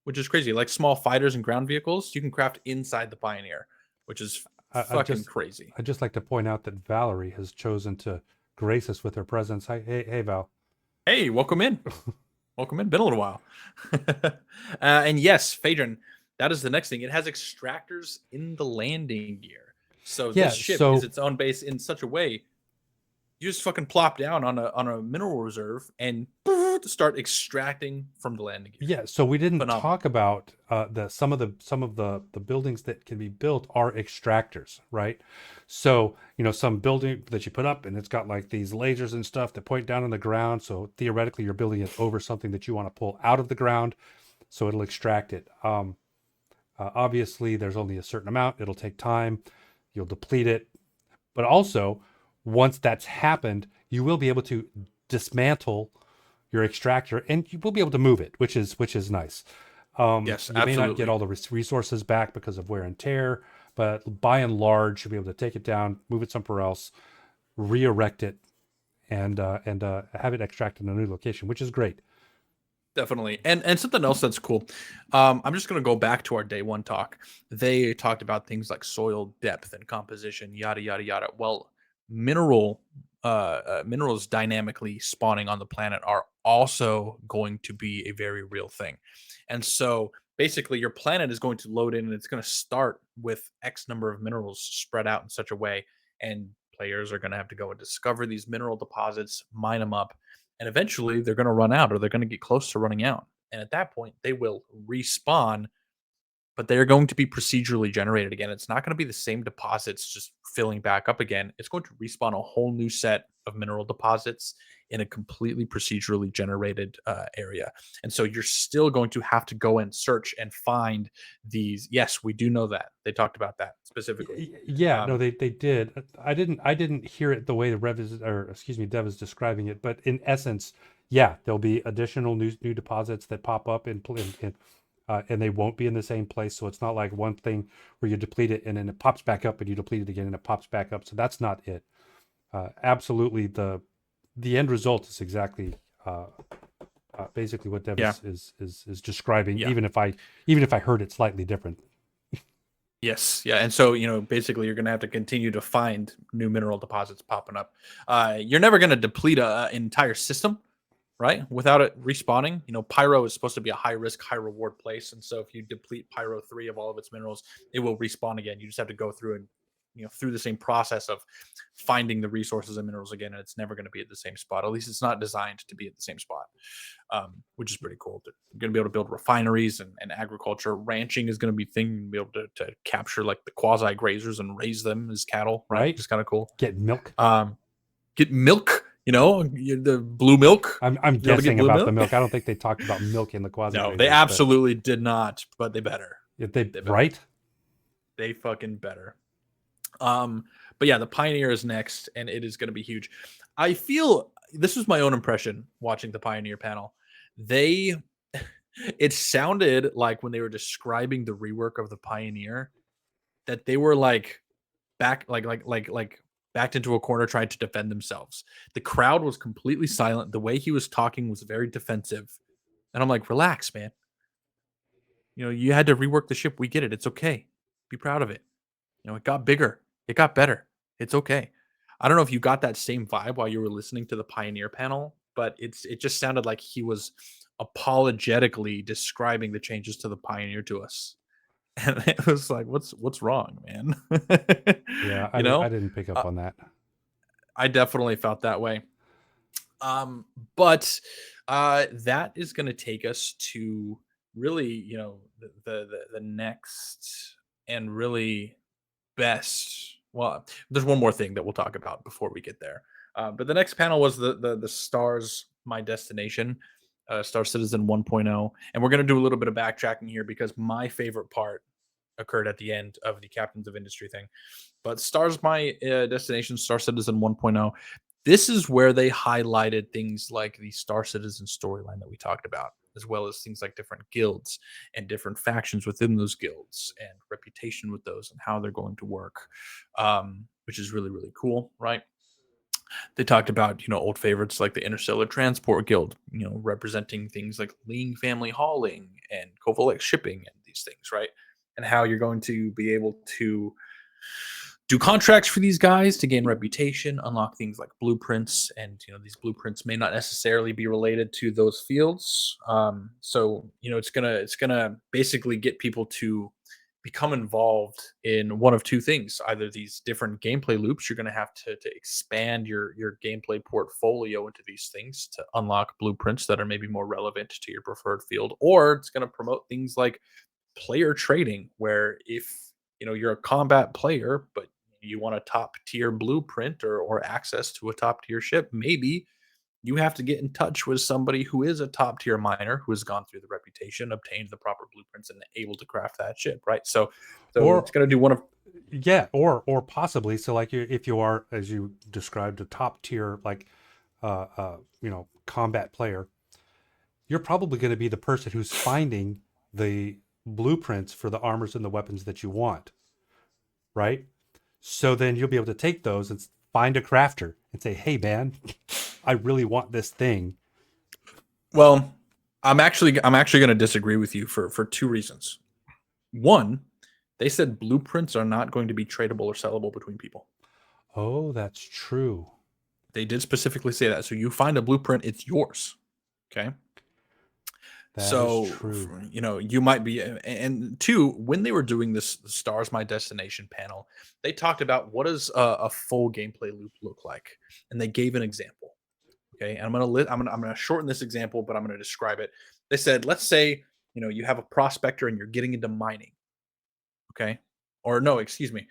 which is crazy. Like small fighters and ground vehicles, you can craft inside the Pioneer, which is I, I fucking just crazy. I just like to point out that Valerie has chosen to grace us with her presence. Hi, hey, Val. Hey, welcome in. Welcome in. Been a little while. And yes, Phaedron, that is the next thing. It has extractors in the landing gear. So this Yeah, ship is so its own base in such a way you just fucking plop down on a mineral reserve and start extracting from the landing gear. yeah, so we didn't Phenomenal. talk about the some of the buildings that can be built are extractors, right? So some building that you put up and it's got like these lasers and stuff that point down on the ground. So theoretically, you're building it over something that you want to pull out of the ground, so it'll extract it. Obviously, there's only a certain amount. It'll take time. You'll deplete it, but also once that's happened, you will be able to dismantle your extractor and you will be able to move it, which is nice. Yes, You may not get absolutely. all the resources back because of wear and tear, but by and large, you'll be able to take it down, move it somewhere else, re-erect it, and have it extracted in a new location, which is great. Definitely. And something else that's cool. I'm just gonna go back to our day one talk. They talked about things like soil depth and composition, yada yada yada. Well, mineral minerals dynamically spawning on the planet are also going to be a very real thing. And so basically your planet is going to load in and it's going to start with X number of minerals spread out in such a way. And players are going to have to go and discover these mineral deposits, mine them up, and eventually they're going to run out or they're going to get close to running out. And at that point, they will respawn, but they're going to be procedurally generated again. It's not going to be the same deposits just filling back up again. It's going to respawn a whole new set of mineral deposits in a completely procedurally generated area. And so you're still going to have to go and search and find these. Yes, we do know that. They talked about that specifically. Yeah, no, Um, they did. I didn't hear it the way the Rev is, or excuse me, Dev is describing it, but in essence, yeah, there'll be additional new deposits that pop up and they won't be in the same place. So it's not like one thing where you deplete it and then it pops back up and you deplete it again and it pops back up. So that's not it. Absolutely, the end result is exactly basically what Dev yeah, is describing. yeah. Even if I heard it slightly different. Yes, yeah, and so basically, you're going to have to continue to find new mineral deposits popping up. You're never going to deplete a entire system, right? Without it respawning. Pyro is supposed to be a high risk, high reward place, and so if you deplete Pyro 3 of all of its minerals, it will respawn again. You just have to go through and through the same process of finding the resources and minerals again, and it's never going to be at the same spot. At least it's not designed to be at the same spot, which is pretty cool. They're going to be able to build refineries and agriculture. Ranching is going to be thing, be able to capture like the quasi grazers and raise them as cattle, right? Right? Just kind of cool. Get milk. Get milk, the blue milk. I'm Be able to get guessing blue about the milk. milk. I don't think they talked about milk in the quasi No, they grazers, but absolutely did not, but they better. if they They better. right. They fucking better. But yeah, the Pioneer is next, and it is going to be huge. I feel this was my own impression watching the Pioneer panel. They, it sounded like when they were describing the rework of the Pioneer that they were like back, like backed into a corner trying to defend themselves. The crowd was completely silent. The way he was talking was very defensive, and I'm like, relax, man. You had to rework the ship. We get it. It's okay. Be proud of it. It got bigger. It got better. It's okay. I don't know if you got that same vibe while you were listening to the Pioneer panel, but it just sounded like he was apologetically describing the changes to the Pioneer to us. And it was like, what's wrong, man? Yeah, you I know? didn't pick up Uh, on that. I definitely felt that way. But that is going to take us to really, the next and really best. Well, there's one more thing that we'll talk about before we get there. But the next panel was the stars my destination, Star Citizen 1.0, and we're going to do a little bit of backtracking here because my favorite part occurred at the end of the Captains of Industry thing. But Stars My Destination, Star Citizen 1.0, this is where they highlighted things like the Star Citizen storyline that we talked about, as well as things like different guilds and different factions within those guilds and reputation with those and how they're going to work, which is really, really cool, right? They talked about, old favorites like the Interstellar Transport Guild, representing things like Ling Family Hauling and Covolex Shipping and these things, right? And how you're going to be able to do contracts for these guys to gain reputation, unlock things like blueprints, and these blueprints may not necessarily be related to those fields. So it's gonna basically get people to become involved in one of two things: either these different gameplay loops, you're gonna have to expand your gameplay portfolio into these things to unlock blueprints that are maybe more relevant to your preferred field, or it's gonna promote things like player trading, where if you're a combat player but you want a top tier blueprint or access to a top tier ship, maybe you have to get in touch with somebody who is a top tier miner who has gone through the reputation, obtained the proper blueprints, and able to craft that ship, right? So it's Or going to do one of yeah, or possibly, so like if you are, as you described, a top tier like combat player, you're probably going to be the person who's finding the blueprints for the armors and the weapons that you want, right? So then you'll be able to take those and find a crafter and say, "Hey, man, I really want this thing." well, I'm actually going to disagree with you for two reasons. One, they said blueprints are not going to be tradable or sellable between people. Oh, that's true. They did specifically say that. So you find a blueprint, it's yours. Okay. That is So, true. you might be, and two, when they were doing this Stars My Destination panel, they talked about what does a full gameplay loop look like, and they gave an example. Okay, and I'm gonna shorten this example, but I'm gonna describe it. They said, let's say you have a prospector and you're getting into mining. Okay, or no, excuse me.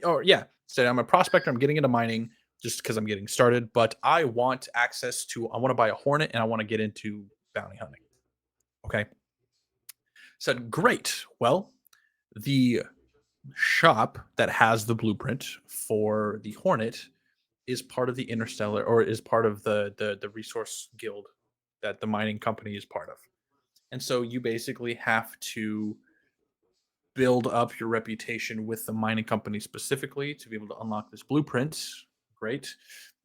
Or yeah, said I'm a prospector. I'm getting into mining just because I'm getting started, but I want access to. I want to buy a Hornet and I want to get into bounty hunting. Okay, said, great. Well, the shop that has the blueprint for the Hornet is part of the Interstellar, or is part of the resource guild that the mining company is part of. And so you basically have to build up your reputation with the mining company specifically to be able to unlock this blueprint. Great.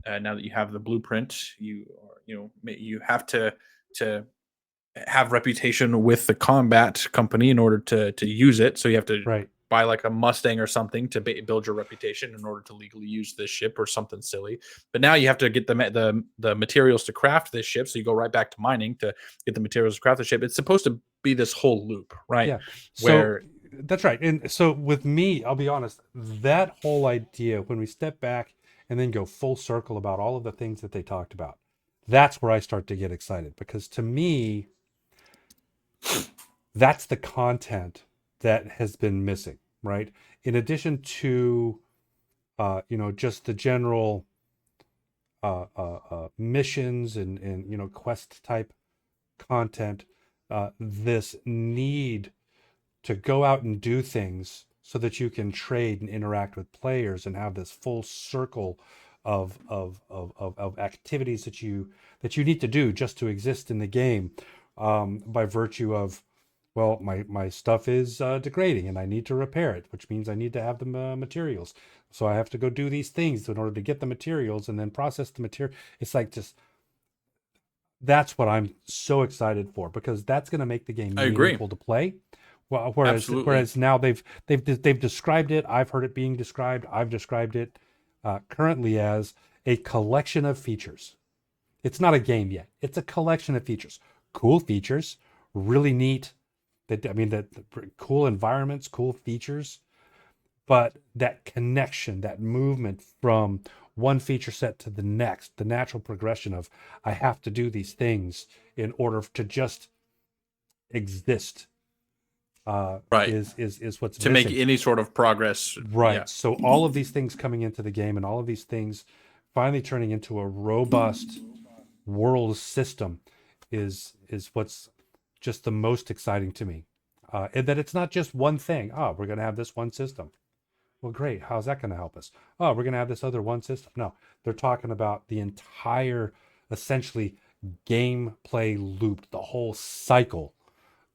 Now that you have the blueprint, you have to have reputation with the combat company in order to use it. So you have to Right. buy like a Mustang or something to build your reputation in order to legally use this ship or something silly. But now you have to get the materials to craft this ship. So you go right back to mining to get the materials to craft the ship. It's supposed to be this whole loop, right? Yeah. So Where that's right. And so with me, I'll be honest, that whole idea, when we step back and then go full circle about all of the things that they talked about, that's where I start to get excited, because to me, that's the content that has been missing, right? In addition to just the general missions and quest type content, this need to go out and do things so that you can trade and interact with players and have this full circle of activities that you need to do just to exist in the game, by virtue of, well, my stuff is degrading and I need to repair it, which means I need to have the materials. So I have to go do these things in order to get the materials and then process the material. It's like, just, that's what I'm so excited for, because that's going to make the game I agree. meaningful to play. Well, whereas Absolutely. whereas now they've described it. I've heard it being described. I've described it currently as a collection of features. It's not a game yet. It's a collection of features. Cool features, really neat. That cool environments, cool features, but that connection, that movement from one feature set to the next, the natural progression of, I have to do these things in order to just exist, Right. is what's To make missing. any sort of progress. Yeah. Right. So all of these things coming into the game and all of these things finally turning into a robust world system is what's just the most exciting to me. And that it's not just one thing. Oh, we're going to have this one system. Well, great. How's that going to help us? Oh, we're going to have this other one system. No, they're talking about the entire, essentially, gameplay loop, the whole cycle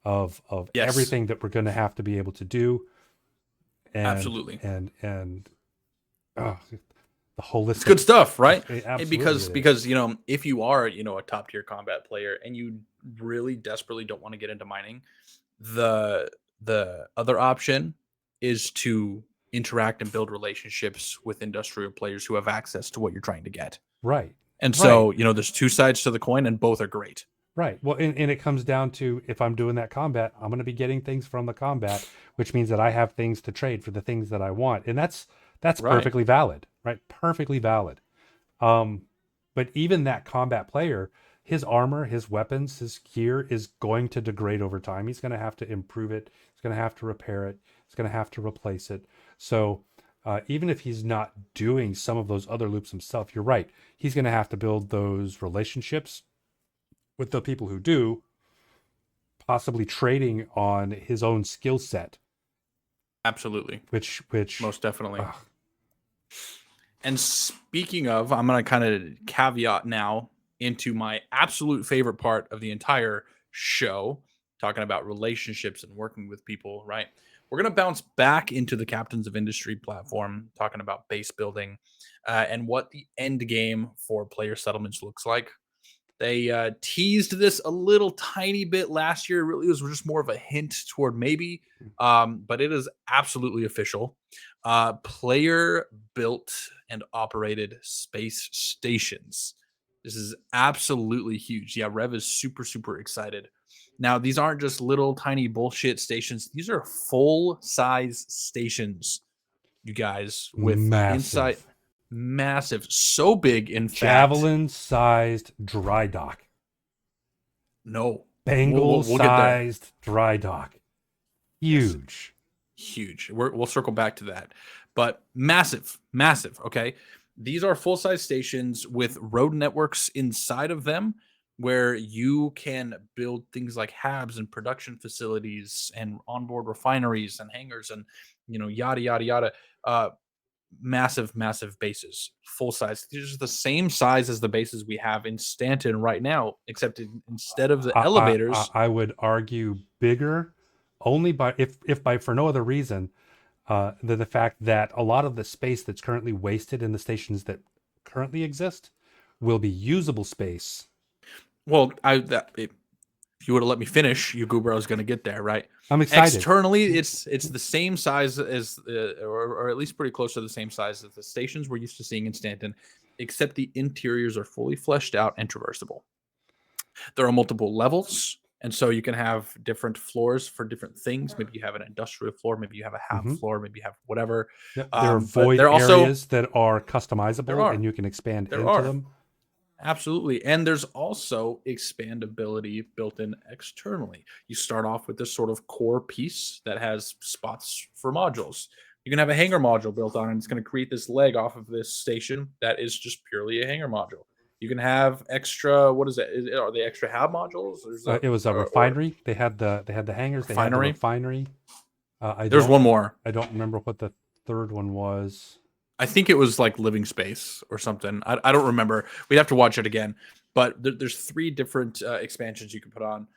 of Yes, everything that we're going to have to be able to do, and absolutely. uh, the It's good holistic. stuff, right? And Absolutely, because it is. if you are a top tier combat player and you really desperately don't want to get into mining, the other option is to interact and build relationships with industrial players who have access to what you're trying to get. Right, And right, so, there's two sides to the coin and both are great. right. Well, and it comes down to, if I'm doing that combat, I'm going to be getting things from the combat, which means that I have things to trade for the things that I want, and that's Right. perfectly valid, right? Perfectly valid. Um, but even that combat player, his armor, his weapons, his gear is going to degrade over time. He's going to have to improve it. He's going to have to repair it. He's going to have to replace it. So even if he's not doing some of those other loops himself, you're right. He's going to have to build those relationships with the people who do, possibly trading on his own skill set, Absolutely. which Most definitely. uh, And speaking of, I'm going to kind of caveat now into my absolute favorite part of the entire show, talking about relationships and working with people, right? We're going to bounce back into the Captains of Industry platform, talking about base building and what the end game for player settlements looks like. They teased this a little tiny bit last year. Really, it was just more of a hint toward maybe, but it is absolutely official. Player built and operated space stations. This is absolutely huge. Yeah, Rev is super, super excited. Now, these aren't just little tiny bullshit stations. These are full size stations, you guys, with inside massive, massive, so big, in fact. javelin-sized dry dock. No, we'll get there. Bengal-sized dry dock. Yes, Huge. huge. We'll circle back to that, but massive, massive. Okay, these are full size stations with road networks inside of them, where you can build things like hubs and production facilities and onboard refineries and hangars and yada yada yada. Massive, massive bases, full size. These are the same size as the bases we have in Stanton right now, except instead of the elevators. I would argue bigger, only by, if by for no other reason, the fact that a lot of the space that's currently wasted in the stations that currently exist will be usable space. Well, if you would have let me finish, you goober, I was going to get there, right? I'm excited. Externally, it's the same size as, or at least pretty close to the same size as the stations we're used to seeing in Stanton, except the interiors are fully fleshed out and traversable. There are multiple levels, and so you can have different floors for different things. Maybe you have an industrial floor, maybe you have a hab Hmm. floor, maybe you have whatever. Yep. There are But void areas that are there customizable are and you can expand there into are them. absolutely. And there's also expandability built in externally. You start off with this sort of core piece that has spots for modules. You can have a hangar module built on, and it's going to create this leg off of this station that is just purely a hangar module. You can have extra. What is it? Are they extra hab modules? There's a It was a or refinery. They had the hangars. They had the refinery. refinery. I There's don't one more. I don't remember what the third one was. I think it was like living space or something. I don't remember. We'd have to watch it again. But there's three different expansions you can put on.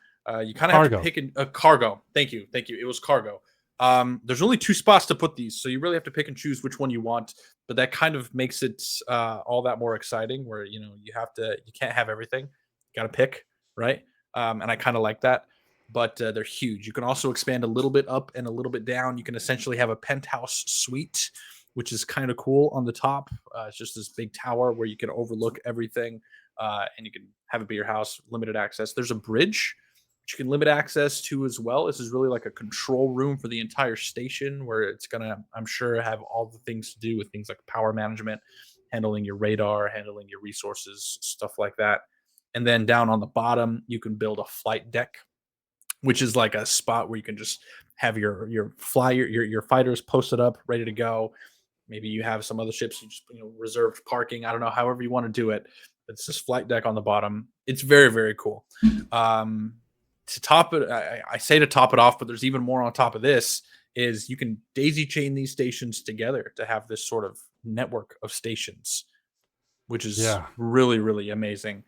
You kind of have to Cargo. pick a cargo. Thank you, thank you. It was cargo. There's only two spots to put these, so you really have to pick and choose which one you want. But that kind of makes it all that more exciting. Where you can't have everything. Got to pick, right? And I kind of like that. But they're huge. You can also expand a little bit up and a little bit down. You can essentially have a penthouse suite, which is kind of cool on the top. It's just this big tower where you can overlook everything, and you can have it be your house, limited access. There's a bridge which you can limit access to as well. This is really like a control room for the entire station where it's going to, I'm sure, have all the things to do with things like power management, handling your radar, handling your resources, stuff like that. And then down on the bottom, you can build a flight deck, which is like a spot where you can just have your fighters posted up, ready to go. Maybe you have some other ships you just reserved parking. I don't know, however you want to do it. It's this flight deck on the bottom. It's very, very cool. Um, to top it, I say to top it off, but there's even more on top of this. Is you can daisy chain these stations together to have this sort of network of stations, which is Yeah. really, really amazing.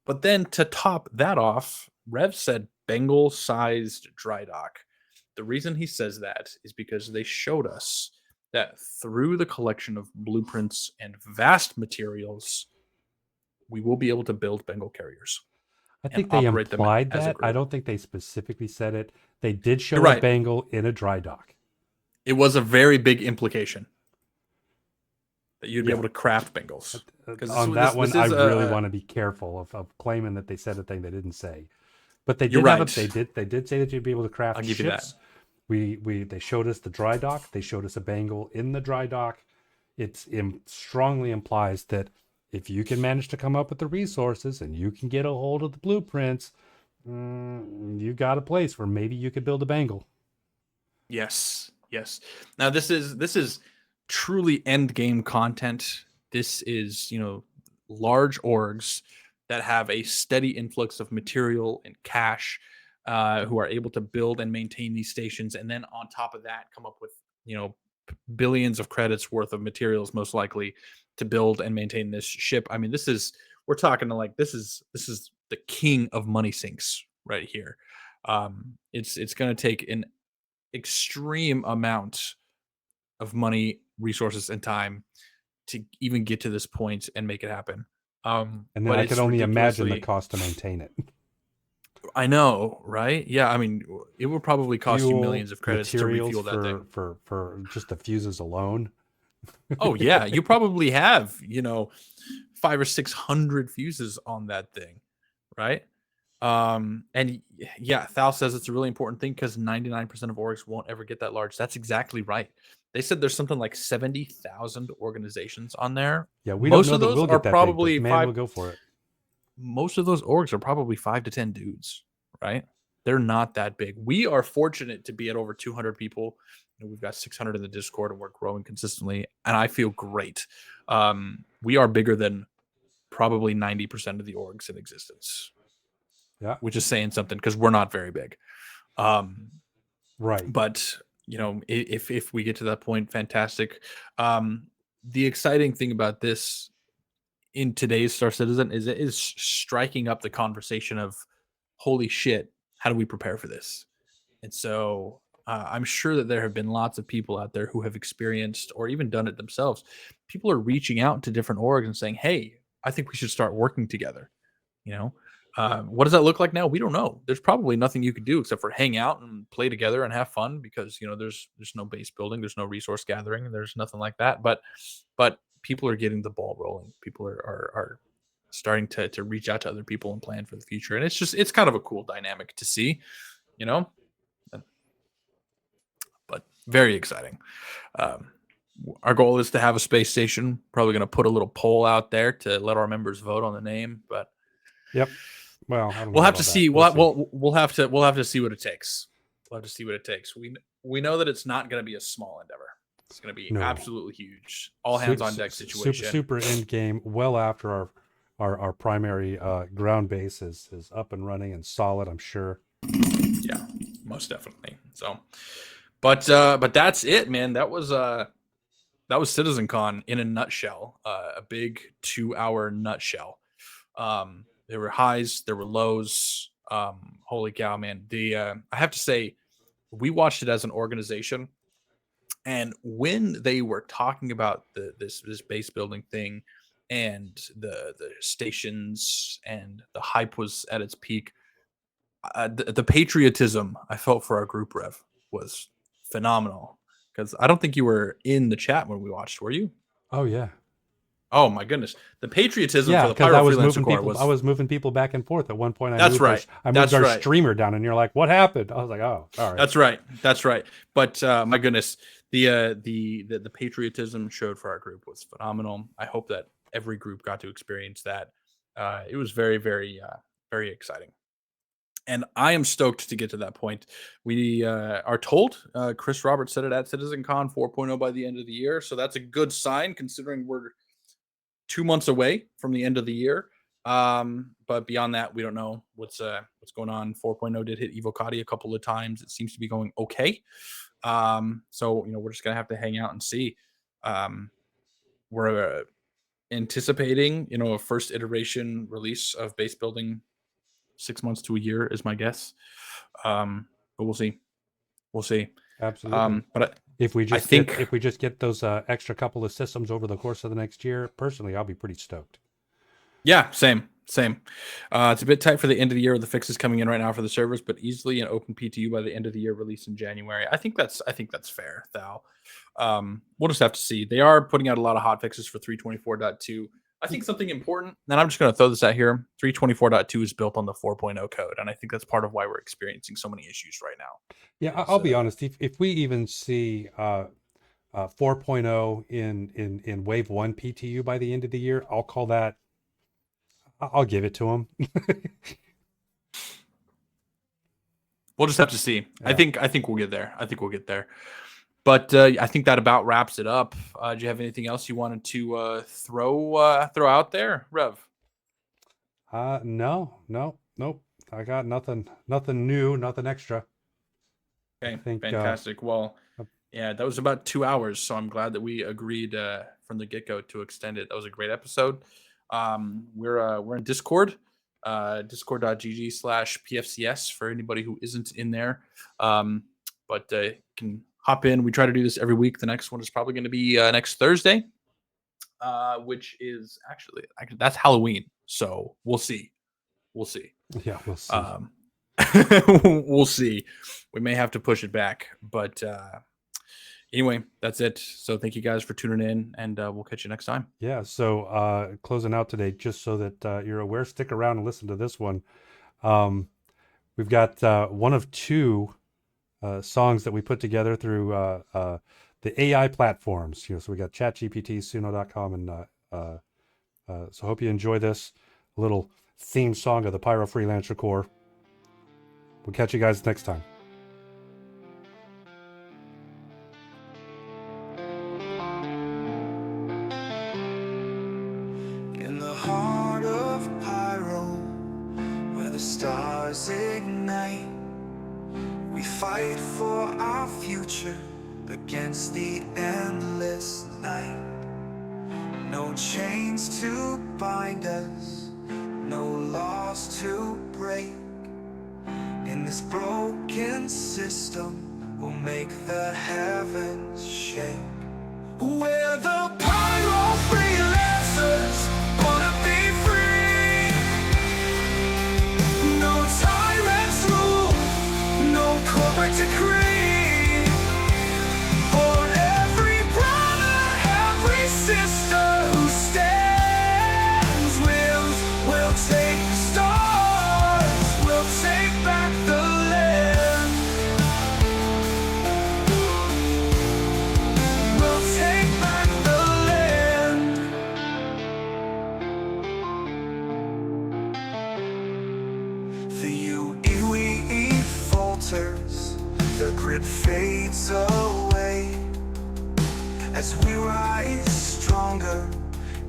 But then to top that off, Rev said Bengal sized dry dock. The reason he says that is because they showed us that through the collection of blueprints and vast materials, we will be able to build Bengal carriers I and think they operate them implied as a that. I group. don't think they specifically said it. They did You're show a right. Bengal in a dry dock. It was a very big implication that you'd be Yeah. able to craft Bengals. Because On that one, this I is really want to be careful of claiming that they said a thing they didn't say. But they you're did have a right. they did say that you'd be able to I'll craft give you that. ships. They showed us the dry dock. They showed us a Bengal in the dry dock. Strongly implies that if you can manage to come up with the resources and you can get a hold of the blueprints, you got a place where maybe you could build a Bengal. Yes, yes. Now this is truly end game content. This is, large orgs that have a steady influx of material and cash, who are able to build and maintain these stations, and then on top of that, come up with billions of credits worth of materials, most likely, to build and maintain this ship. I mean, we're talking to like this is the king of money sinks right here. It's going to take an extreme amount of money, resources, and time to even get to this point and make it happen. And then But I could it's only imagine the ridiculously. cost to maintain it. I know, right? Yeah, I mean, it would probably cost you Fuel, millions of credits to materials refuel that thing. for just the fuses alone. Oh yeah, you probably have, 500 or 600 fuses on that thing, right? And yeah, Thal says it's a really important thing because 99% of orgs won't ever get that large. That's exactly right. They said there's something like 70,000 organizations on there. Yeah, we don't Most know of that those we'll are get that big, but probably man, five. we'll go for it. Most of those orgs are probably 5 to 10 dudes, right? They're not that big. We are fortunate to be at over 200 people. We've got 600 in the Discord, and we're growing consistently. And I feel great. We are bigger than probably 90% of the orgs in existence, Yeah, which is saying something because we're not very big. Um, right. but if we get to that point, fantastic. The exciting thing about this in today's Star Citizen is it is striking up the conversation of holy shit, how do we prepare for this? And so I'm sure that there have been lots of people out there who have experienced or even done it themselves. People are reaching out to different orgs and saying, hey, I think we should start working together. You know, what does that look like now? We don't know. There's probably nothing you could do except for hang out and play together and have fun because there's no base building, there's no resource gathering, there's nothing like that. But people are getting the ball rolling. People are starting to reach out to other people and plan for the future, and it's kind of a cool dynamic to see, you know. But very exciting. Um, our goal is to have a space station. Probably going to put a little poll out there to let our members vote on the name, but Yep. Well, I don't know we'll have about to all that. see. We'll see. We'll have to see what it takes. We'll have to see what it takes. We know that it's not going to be a small endeavor. It's going to be No. absolutely huge. All hands on deck situation. Super end game. Well after our primary ground base is up and running and solid, I'm sure. Yeah, most definitely. So, but that's it, man. That was Citizencon in a nutshell. A big 2-hour nutshell. There were highs, there were lows. Holy cow, man! I have to say, we watched it as an organization, and when they were talking about this base building thing, and the stations, and the hype was at its peak, the patriotism I felt for our group rev was phenomenal. Because I don't think you were in the chat when we watched, were you? Oh yeah. Oh my goodness, the patriotism for Yeah, the because Pyro Freelancer Corps I was. was moving people back and forth. At one point, That's right. I moved That's our right. streamer down, and you're like, "What happened?" I was like, "Oh, all right." That's right. That's right. But my goodness, the patriotism showed for our group was phenomenal. I hope that every group got to experience that. It was very, very, very exciting. And I am stoked to get to that point. We are told, Chris Roberts said it at Citizencon 4.0 by the end of the year. So that's a good sign considering we're 2 months away from the end of the year. But beyond that, we don't know what's going on. 4.0 did hit Evocati a couple of times. It seems to be going okay. So we're just gonna have to hang out and see. We're anticipating a first iteration release of base building 6 months to a year is my guess. But we'll see. We'll see. Absolutely. But If we I just think get those extra couple of systems over the course of the next year, personally, I'll be pretty stoked. yeah, same. It's a bit tight for the end of the year with the fixes coming in right now for the servers, but easily an open PTU by the end of the year, release in January. I think that's fair, Thal. We'll just have to see. They are putting out a lot of hot fixes for 324.2. I think something important, and I'm just going to throw this out here. 324.2 is built on the 4.0 code, and I think that's part of why we're experiencing so many issues right now. Yeah, I'll be honest. If we even see 4.0 in Wave 1 PTU by the end of the year, I'll call that. I'll give it to them. We'll just have to see. Yeah. I think we'll get there. But I think that about wraps it up. Do you have anything else you wanted to throw out there, Rev? No, nope. I got nothing new, nothing extra. Okay, fantastic. Well, yeah, that was about 2 hours, so I'm glad that we agreed from the get-go to extend it. That was a great episode. We're in Discord, discord.gg/pfcs for anybody who isn't in there. But you can hop in. We try to do this every week. The next one is probably going to be next Thursday, which is actually that's Halloween. So we'll see. Yeah, we'll see. We'll see. We may have to push it back, but anyway, that's it. So thank you guys for tuning in, and we'll catch you next time. Yeah. So closing out today, just so that you're aware, stick around and listen to this one. We've got one of two songs that we put together through the AI platforms. So we got ChatGPT, Suno.com, and so hope you enjoy this little theme song of the Pyro Freelancer Corps. We'll catch you guys next time. In the heart of Pyro, where the stars ignite, we fight for our future against the endless night. No chains to bind us, no laws to break. In this broken system, we'll make the heavens shake. We're the Pyro Freelancers, wanna be free. No tyrants rule, no corporate decree. For every brother, every sister who stands, we'll take the stars, we'll take back the land. We'll take back the land. The UE falters, the grid fades away as we rise stronger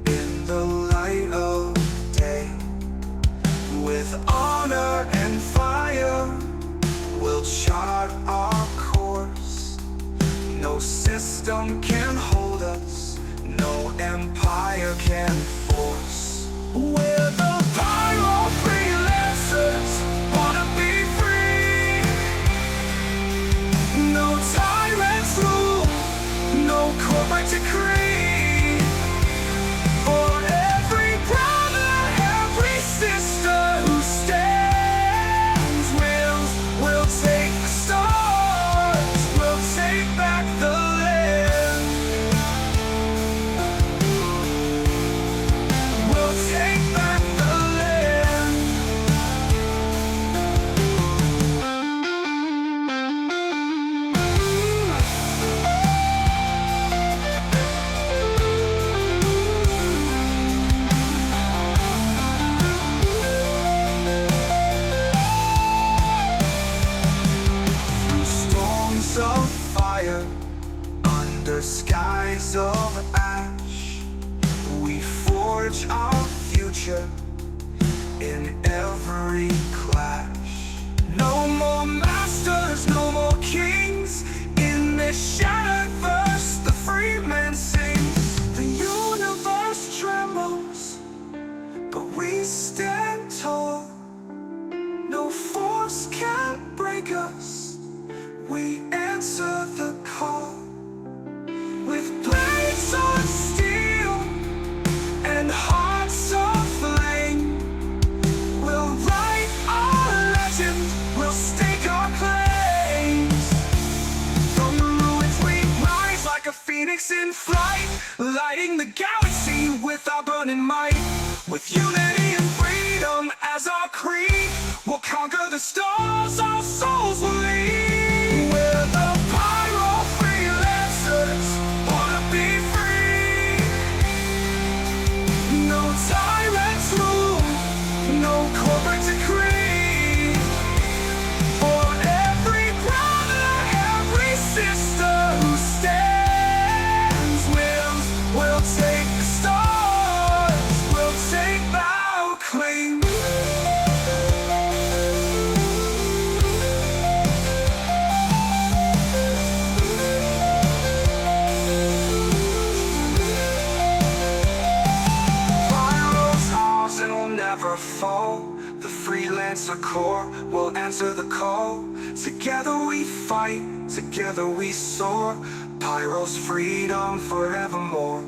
in the light of day. With honor and fire, we'll chart our course. No system can hold us, no empire can force. We're the Pyro Freelancers, wanna be free. No tyrants rule, no corporate decree. For every brother, every sister who stands, we'll take the stars, we'll take back the land. We'll take back the land. Through storms of fire, under skies of ash, we forge our future in every clash. No more masters, no more kings. In this shattered verse, the free man sings. The universe trembles, but we stand tall. No force can break us. We answer the call. With blades of steel and hearts of flame, we'll write our legend, we'll stake our claims. From the ruins we rise like a phoenix in flight, lighting the galaxy with our burning might. With unity and freedom as our creed, we'll conquer the stars, our souls will lead. We're the pyro freelancers, wanna be free. No tyrants rule, no corporate decree. For every brother, every sister who stands, we'll take the stars, we'll take our claim. Never fall. The freelancer core will answer the call. Together we fight, together we soar. Pyro's freedom forevermore.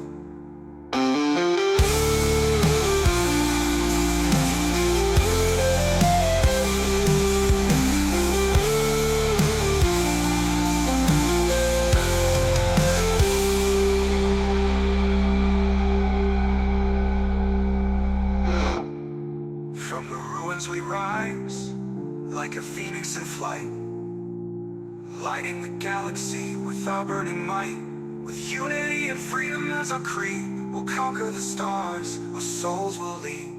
From the ruins we rise, like a phoenix in flight, lighting the galaxy with our burning might. With unity and freedom as our creed, we'll conquer the stars, our souls will lead.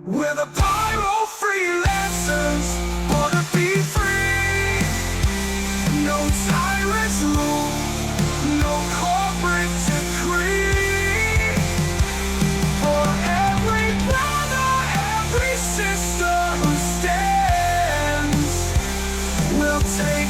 We're the pyro freelancers, born to be free. No tyrants rule, no corporate decree. For every brother, every sister who stands, we'll take